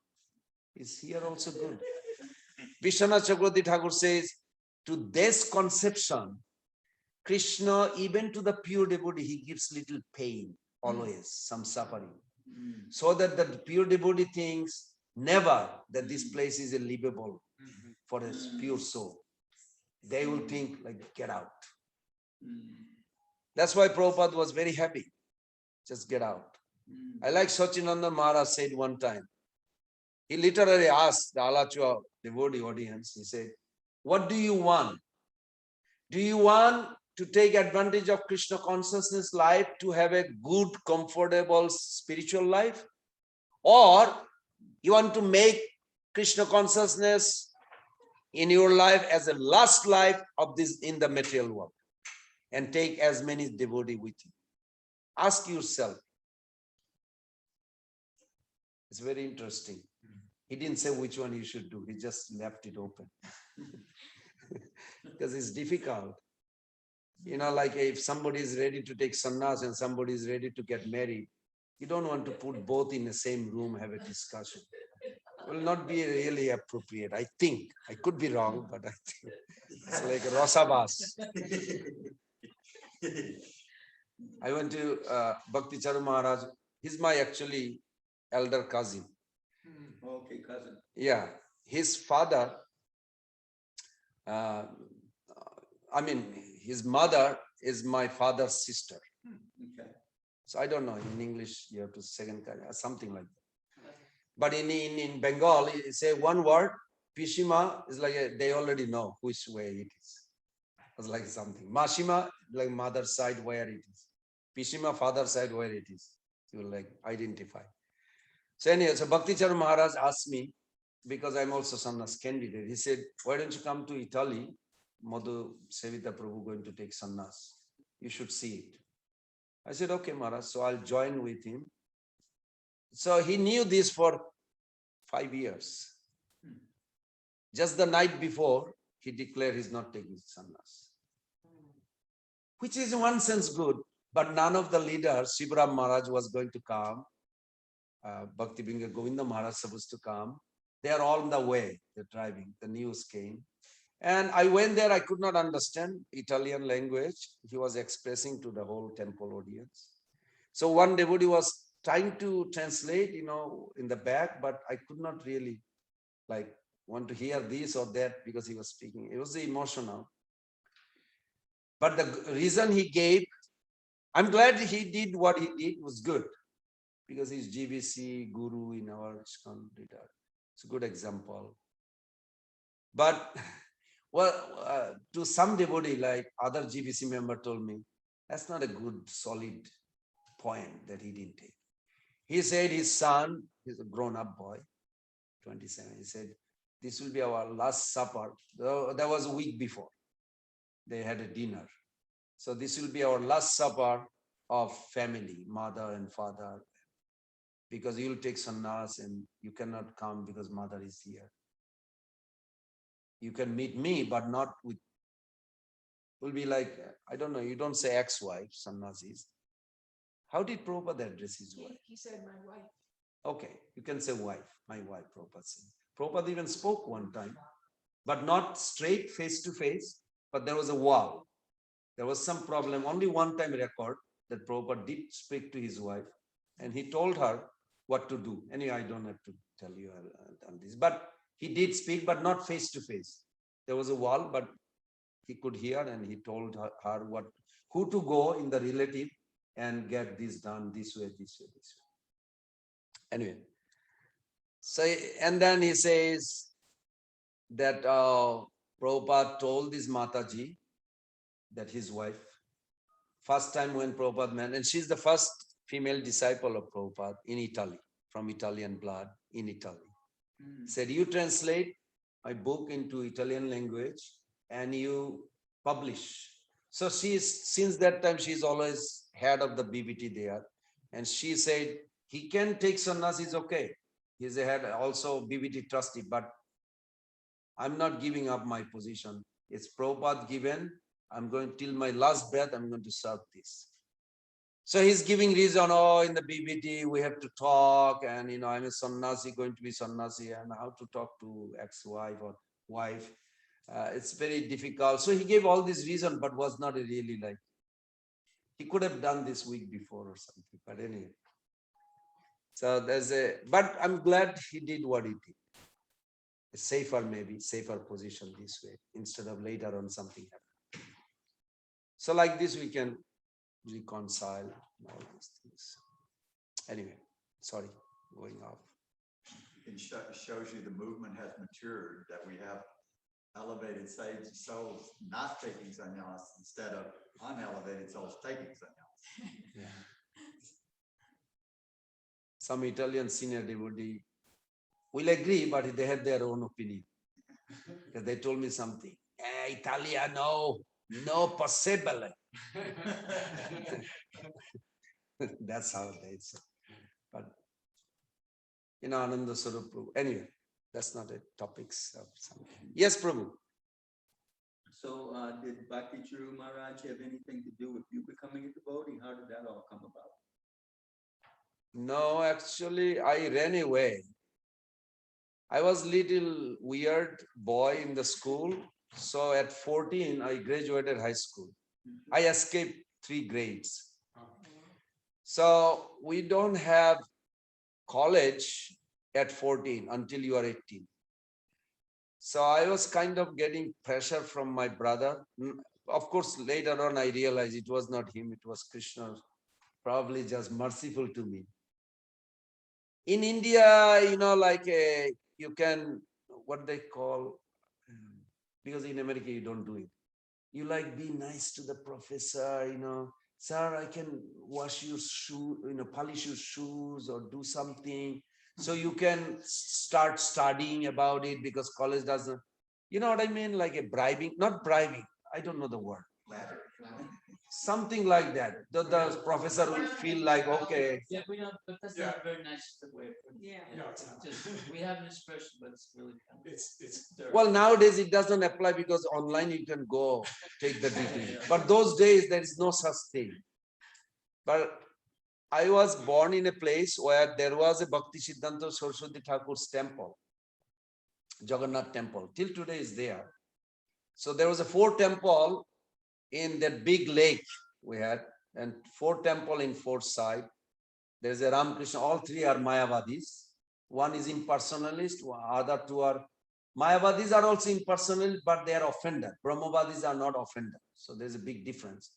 Speaker 2: Is here also good. Vishwanath Chakravarti Thakur says, to this conception, Krishna, even to the pure devotee, he gives little pain, always, some suffering. So that the pure devotee thinks never that this place is a livable for a pure soul. They will think like, get out. That's why Prabhupada was very happy. Just get out. I like Sachinanda Maharaj said one time. He literally asked the Alachua devotee audience, he said, what do you want? Do you want to take advantage of Krishna consciousness life to have a good, comfortable spiritual life? Or you want to make Krishna consciousness in your life as a last life of this in the material world and take as many devotees with you? Ask yourself. It's very interesting. He didn't say which one you should do. He just left it open. Because it's difficult. Like if somebody is ready to take sannyas and somebody is ready to get married, you don't want to put both in the same room, have a discussion. It will not be really appropriate. I think. I could be wrong, but I think it's like a Rasabas. I went to Bhakti Charu Maharaj. He's my actually elder cousin.
Speaker 1: Okay, cousin.
Speaker 2: Yeah, his father, his mother is my father's sister.
Speaker 1: Okay.
Speaker 2: So I don't know, in English, you have to second cousin, something like that. But in Bengal, you say one word, Pishima is like, they already know which way it is. It's like something. Mashima, like mother's side where it is. Pishima, father's side where it is. You will like identify. So anyway, so Bhakti Charu Maharaj asked me, because I'm also sannyas candidate, he said, why don't you come to Italy? Madhu Sevita Prabhu going to take sannyas. You should see it. I said, okay, Maharaj. So I'll join with him. So he knew this for 5 years. Just the night before, he declared he's not taking sannyas. Which is in one sense good. But none of the leaders, Shivaram Maharaj was going to come. Bhakti Vinaya Govinda Maharaj supposed to come. They are all on the way. They're driving. The news came. And I went there. I could not understand Italian language. He was expressing to the whole temple audience. So one devotee was trying to translate, in the back, but I could not really want to hear this or that because he was speaking. It was emotional. But the reason he gave, I'm glad he did what he did was good because he's GBC guru in our ISKCON leader. It's a good example. But to some devotee, like other GBC member told me, that's not a good solid point that he didn't take. He said his son, he's a grown-up boy, 27. He said, this will be our last supper. That was a week before. They had a dinner. So this will be our last supper of family, mother and father, because you'll take sannyas and you cannot come because mother is here. You can meet me, but not with, will be like, I don't know, you don't say ex-wife, sannyasis. How did Prabhupada address his wife?
Speaker 4: He said, my wife.
Speaker 2: Okay, you can say wife, my wife, Prabhupada said. Prabhupada even spoke one time, but not straight face to face, but there was a wall. There was some problem, only one time record that Prabhupada did speak to his wife and he told her what to do. Anyway, I don't have to tell you on this, but he did speak, but not face to face. There was a wall, but he could hear and he told her who to go in the relative and get this done this way, this way, this way. Anyway, so, and then he says that Prabhupada told this Mataji, that his wife, first time when Prabhupada met, and she's the first female disciple of Prabhupada in Italy, from Italian blood in Italy. Said, you translate my book into Italian language and you publish. So since that time, she's always head of the BBT there. And she said, he can take sannyas, is okay. He's a head, also BBT trustee, but I'm not giving up my position. It's Prabhupada given. I'm going till my last breath, I'm going to serve this. So he's giving reason, in the BBT, we have to talk and, I'm a sannyasi, going to be sannyasi and how to talk to ex-wife or wife. It's very difficult. So he gave all this reason, but was not really like, he could have done this week before or something, but anyway. So but I'm glad he did what he did. A safer position this way, instead of later on something happened. So like this, we can reconcile all these things. Anyway, sorry, going off.
Speaker 5: It shows you the movement has matured, that we have elevated sage souls not taking sannyas instead of unelevated souls taking sannyas.
Speaker 2: Yeah. Some Italian senior devotee will agree, but they have their own opinion. Because they told me something. Italia, no possible. That's how they say. But Ananda Swarup Prabhu. Anyway, that's not a topics of something. Yes, Prabhu.
Speaker 1: So did Bhakti Churu Maharaj have anything to do with you becoming a devotee? How did that all come about?
Speaker 2: No, actually, I ran away. I was little weird boy in the school. So at 14, I graduated high school. I escaped 3 grades. So we don't have college at 14 until you are 18. So I was kind of getting pressure from my brother. Of course, later on, I realized it was not him, it was Krishna, probably just merciful to me. In India, you can, what they call, because in America, you don't do it. You be nice to the professor, sir, I can wash your shoe, polish your shoes or do something. So you can start studying about it because college doesn't, you know what I mean? Like a bribing, not bribing. I don't know the word. Something like that. The professor will feel like, okay.
Speaker 3: Yeah, we don't, but that's not a very nice way of putting it.
Speaker 4: Yeah.
Speaker 3: Just, we have an expression, but it's really kind of.
Speaker 6: It's
Speaker 3: dirty.
Speaker 2: Well, nowadays it doesn't apply because online you can go take the degree. But those days there is no such thing. But I was born in a place where there was a Bhakti Siddhanta Saraswati Thakur's temple, Jagannath temple. Till today is there. So there was a 4 temple in that big lake we had, and 4 temple in 4 side. There's a Ramakrishna, all 3 are Mayavadis. One is impersonalist, other 2 are Mayavadis are also impersonal, but they are offender. Brahmavadis are not offender. So there's a big difference.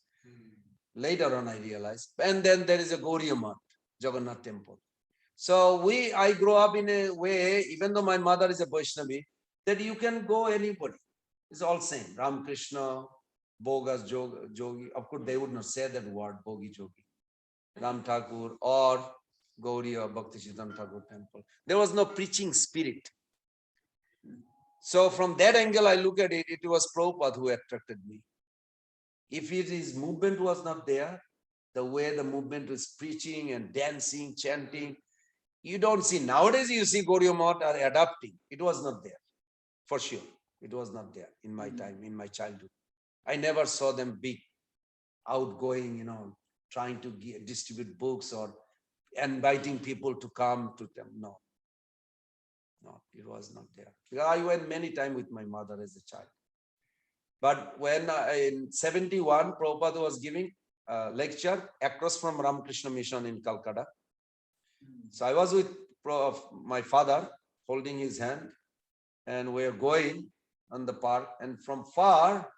Speaker 2: Later on, I realized. And then there is a Gauriya Math, Jagannath temple. So I grew up in a way, even though my mother is a Vaishnavi, that you can go anybody. It's all same. Ramakrishna, Bogas, Jogi. Of course, they would not say that word, Bogi Jogi. Ram Thakur or Gauriya Bhakti Siddhanta Thakur temple. There was no preaching spirit. So from that angle, I look at it, it was Prabhupada who attracted me. If his movement was not there, the way the movement was preaching and dancing, chanting, you don't see. Nowadays, you see Gauriya Math are adapting. It was not there, for sure. It was not there in my time, in my childhood. I never saw them big, outgoing, trying to distribute books or inviting people to come to them. No, it was not there. Because I went many times with my mother as a child. But when in 71, Prabhupada was giving a lecture across from Ramakrishna Mission in Calcutta. So I was with my father holding his hand, and we are going on the park. And from far,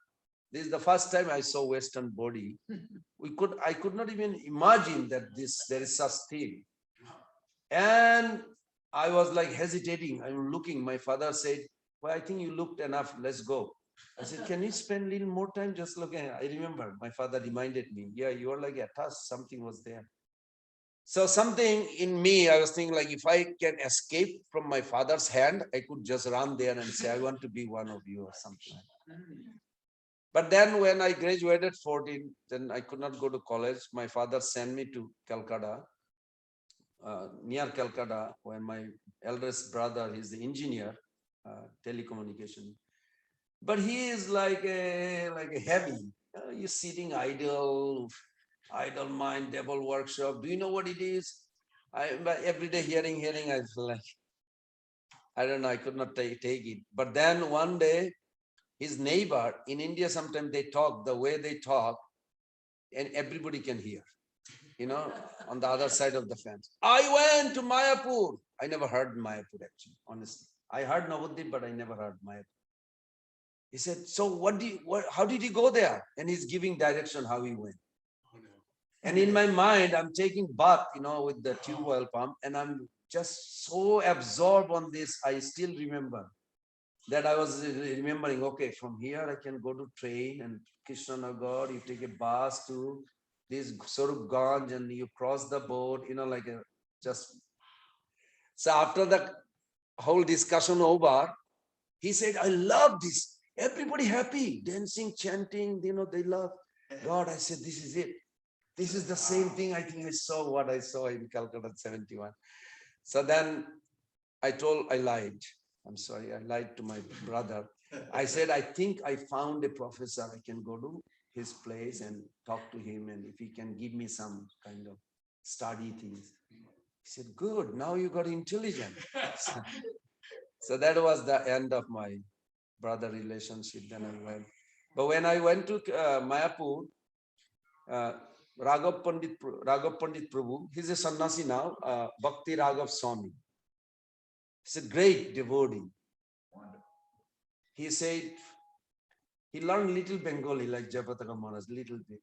Speaker 2: this is the first time I saw Western body. I could not even imagine that there is such thing. And I was like hesitating. I'm looking. My father said, "Well, I think you looked enough. Let's go." I said, "Can you spend a little more time just looking?" I remember my father reminded me, "Yeah, you are like a task. Something was there." So something in me, I was thinking like, if I can escape from my father's hand, I could just run there and say, "I want to be one of you," or something. But then when I graduated 14, then I could not go to college. My father sent me to Calcutta, near Calcutta, when my eldest brother is the engineer, telecommunication. But he is like a heavy. You're sitting idle mind, devil workshop. Do you know what it is? But every day hearing, I feel like, I don't know, I could not take it. But then one day, his neighbor in India, sometimes they talk the way they talk, and everybody can hear, on the other side of the fence. I went to Mayapur. I never heard Mayapur, actually, honestly. I heard Navadvip, but I never heard Mayapur. He said, "So how did he go there?" And he's giving direction how he went. And in my mind, I'm taking bath, with the tube oil pump, and I'm just so absorbed on this. I still remember that I was remembering, okay, from here I can go to train and Krishnanagar, you take a bus to this Swarupganj and you cross the boat, just. So after the whole discussion over, he said, "I love this. Everybody happy, dancing, chanting, they love God." I said, "This is it. This is the same thing I think I saw what I saw in Calcutta 71. So then I lied. I'm sorry, I lied to my brother. I said, "I think I found a professor. I can go to his place and talk to him, and if he can give me some kind of study things." He said, "Good, now you got intelligent." So that was the end of my brother relationship. Then I went. But when I went to Mayapur, Raghav Pandit Prabhu, he's a sannyasi now, Bhakti Raghav Swami. He's a great devotee. He said, he learned little Bengali like Jayapataka Maharaj, little bit.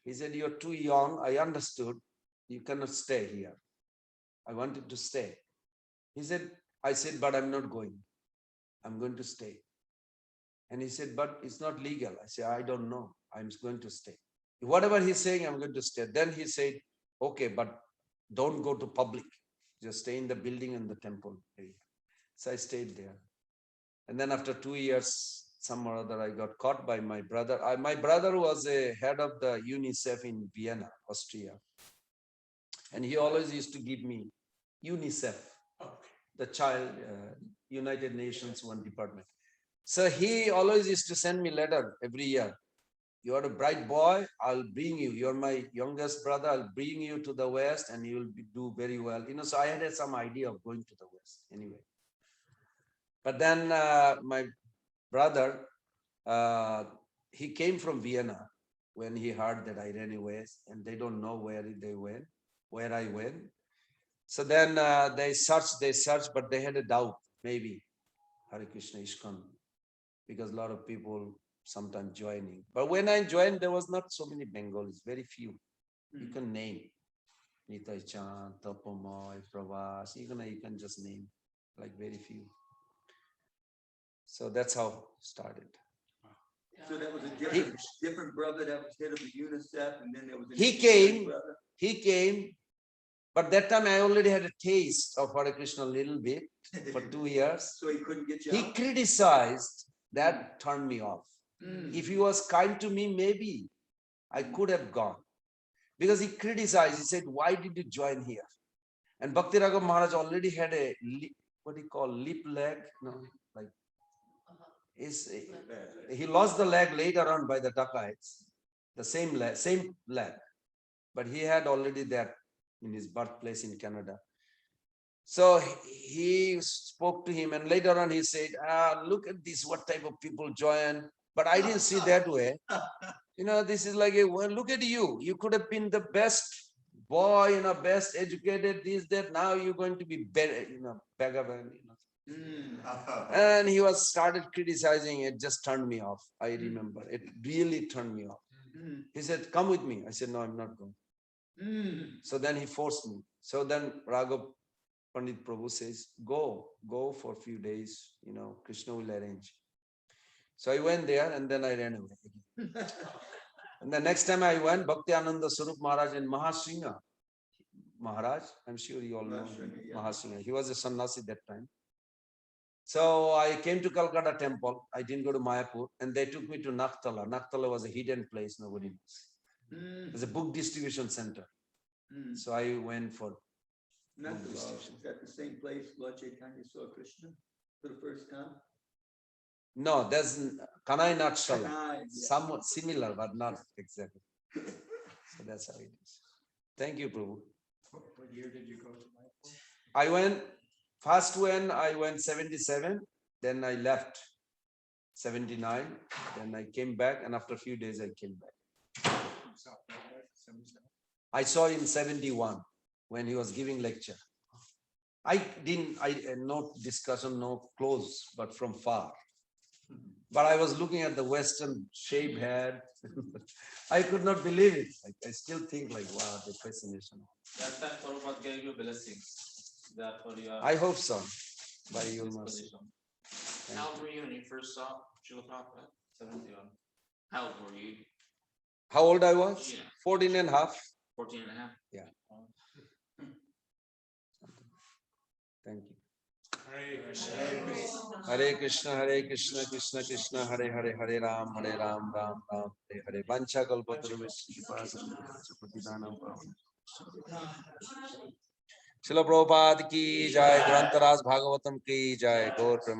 Speaker 2: He said, "You're too young. I understood. You cannot stay here. I wanted to stay." I said, "But I'm not going. I'm going to stay." And he said, "But it's not legal." I said, "I don't know. I'm going to stay. Whatever he's saying, I'm going to stay." Then he said, "Okay, but don't go to public. Just stay in the building and the temple area." So I stayed there. And then after 2 years, some or other, I got caught by my brother. My brother was a head of the UNICEF in Vienna, Austria. And he always used to give me UNICEF, the child, United Nations one department. So he always used to send me letter every year. You are a bright boy. I'll bring you. You're my youngest brother. I'll bring you to the West and you'll do very well. So I had some idea of going to the West anyway. But then my brother, he came from Vienna when he heard that I ran away, and they don't know where I went. So then they searched, but they had a doubt, maybe Hare Krishna ISKCON, because a lot of people sometimes joining. But when I joined, there was not so many Bengalis, very few. You can name Nitai Chand, Tapomoy, Pravas, you can just name, like very few. So that's how it started.
Speaker 1: So that was a different brother that was head of the UNICEF, and then there was.
Speaker 2: He came, but that time I already had a taste of Hare Krishna a little bit for 2 years.
Speaker 1: So he couldn't get you
Speaker 2: He
Speaker 1: out?
Speaker 2: criticized, that turned me off. If he was kind to me, maybe I could have gone. Because he criticized, he said, why did you join here? And Bhakti Raghav Maharaj already had a, what do you call, lip leg? No, like, he lost the leg later on by the dacoits, the same leg. But he had already that in his birthplace in Canada. So he spoke to him, and later on he said, look at this, what type of people join. But I didn't see that way. This is like, well, look at you. You could have been the best boy, best educated, this, that. Now you're going to be better, beggar. And he started criticizing. It just turned me off. I remember it really turned me off. He said, come with me. I said, no, I'm not going. So then he forced me. So then Raghav Pandit Prabhu says, go for a few days, Krishna will arrange. So I went there and then I ran away. And the next time I went, Bhakti Ananda Swarup Maharaj and Mahasingha Maharaj, I'm sure you all know Mahasingha. He was a sannyasi that time. So I came to Calcutta temple. I didn't go to Mayapur, and they took me to Naktala. Naktala was a hidden place, nobody knows. It was a book distribution center. So I went for book distribution.
Speaker 1: Is that the same place Lord Chaitanya saw Krishna for the first time?
Speaker 2: No, that's Kanai Nakshala.
Speaker 1: Kanai, yeah.
Speaker 2: Somewhat similar, but not exactly. So that's how it is. Thank you, Prabhu.
Speaker 6: What year did you go to Mayapur?
Speaker 2: I went, first when I went 77, then I left 79, then I came back, and after a few days I came back. I saw him 71 when he was giving lecture. No discussion, no close, but from far. But I was looking at the Western shaved head. I could not believe it. I still think like, wow, the fascination.
Speaker 8: That time Prabhupada gave you blessings. That for your
Speaker 2: I hope so. By your mercy.
Speaker 8: disposition. How old were you when you first saw Srila Prabhupada? 71. How old were you?
Speaker 2: How old I was?
Speaker 8: Yeah.
Speaker 2: 14 and a half.
Speaker 8: 14 and a half?
Speaker 2: Yeah. Thank you. Hare Krishna, Krishna Krishna, Hare Hare, Hare Ram, Ram Ram, Hare Hare. Vancha kalpatarubhasya kripasamudhanam pavanam. Srila Prabhupada ki jai, Grantaraj Bhagavatam ki jai, Gaur Prema.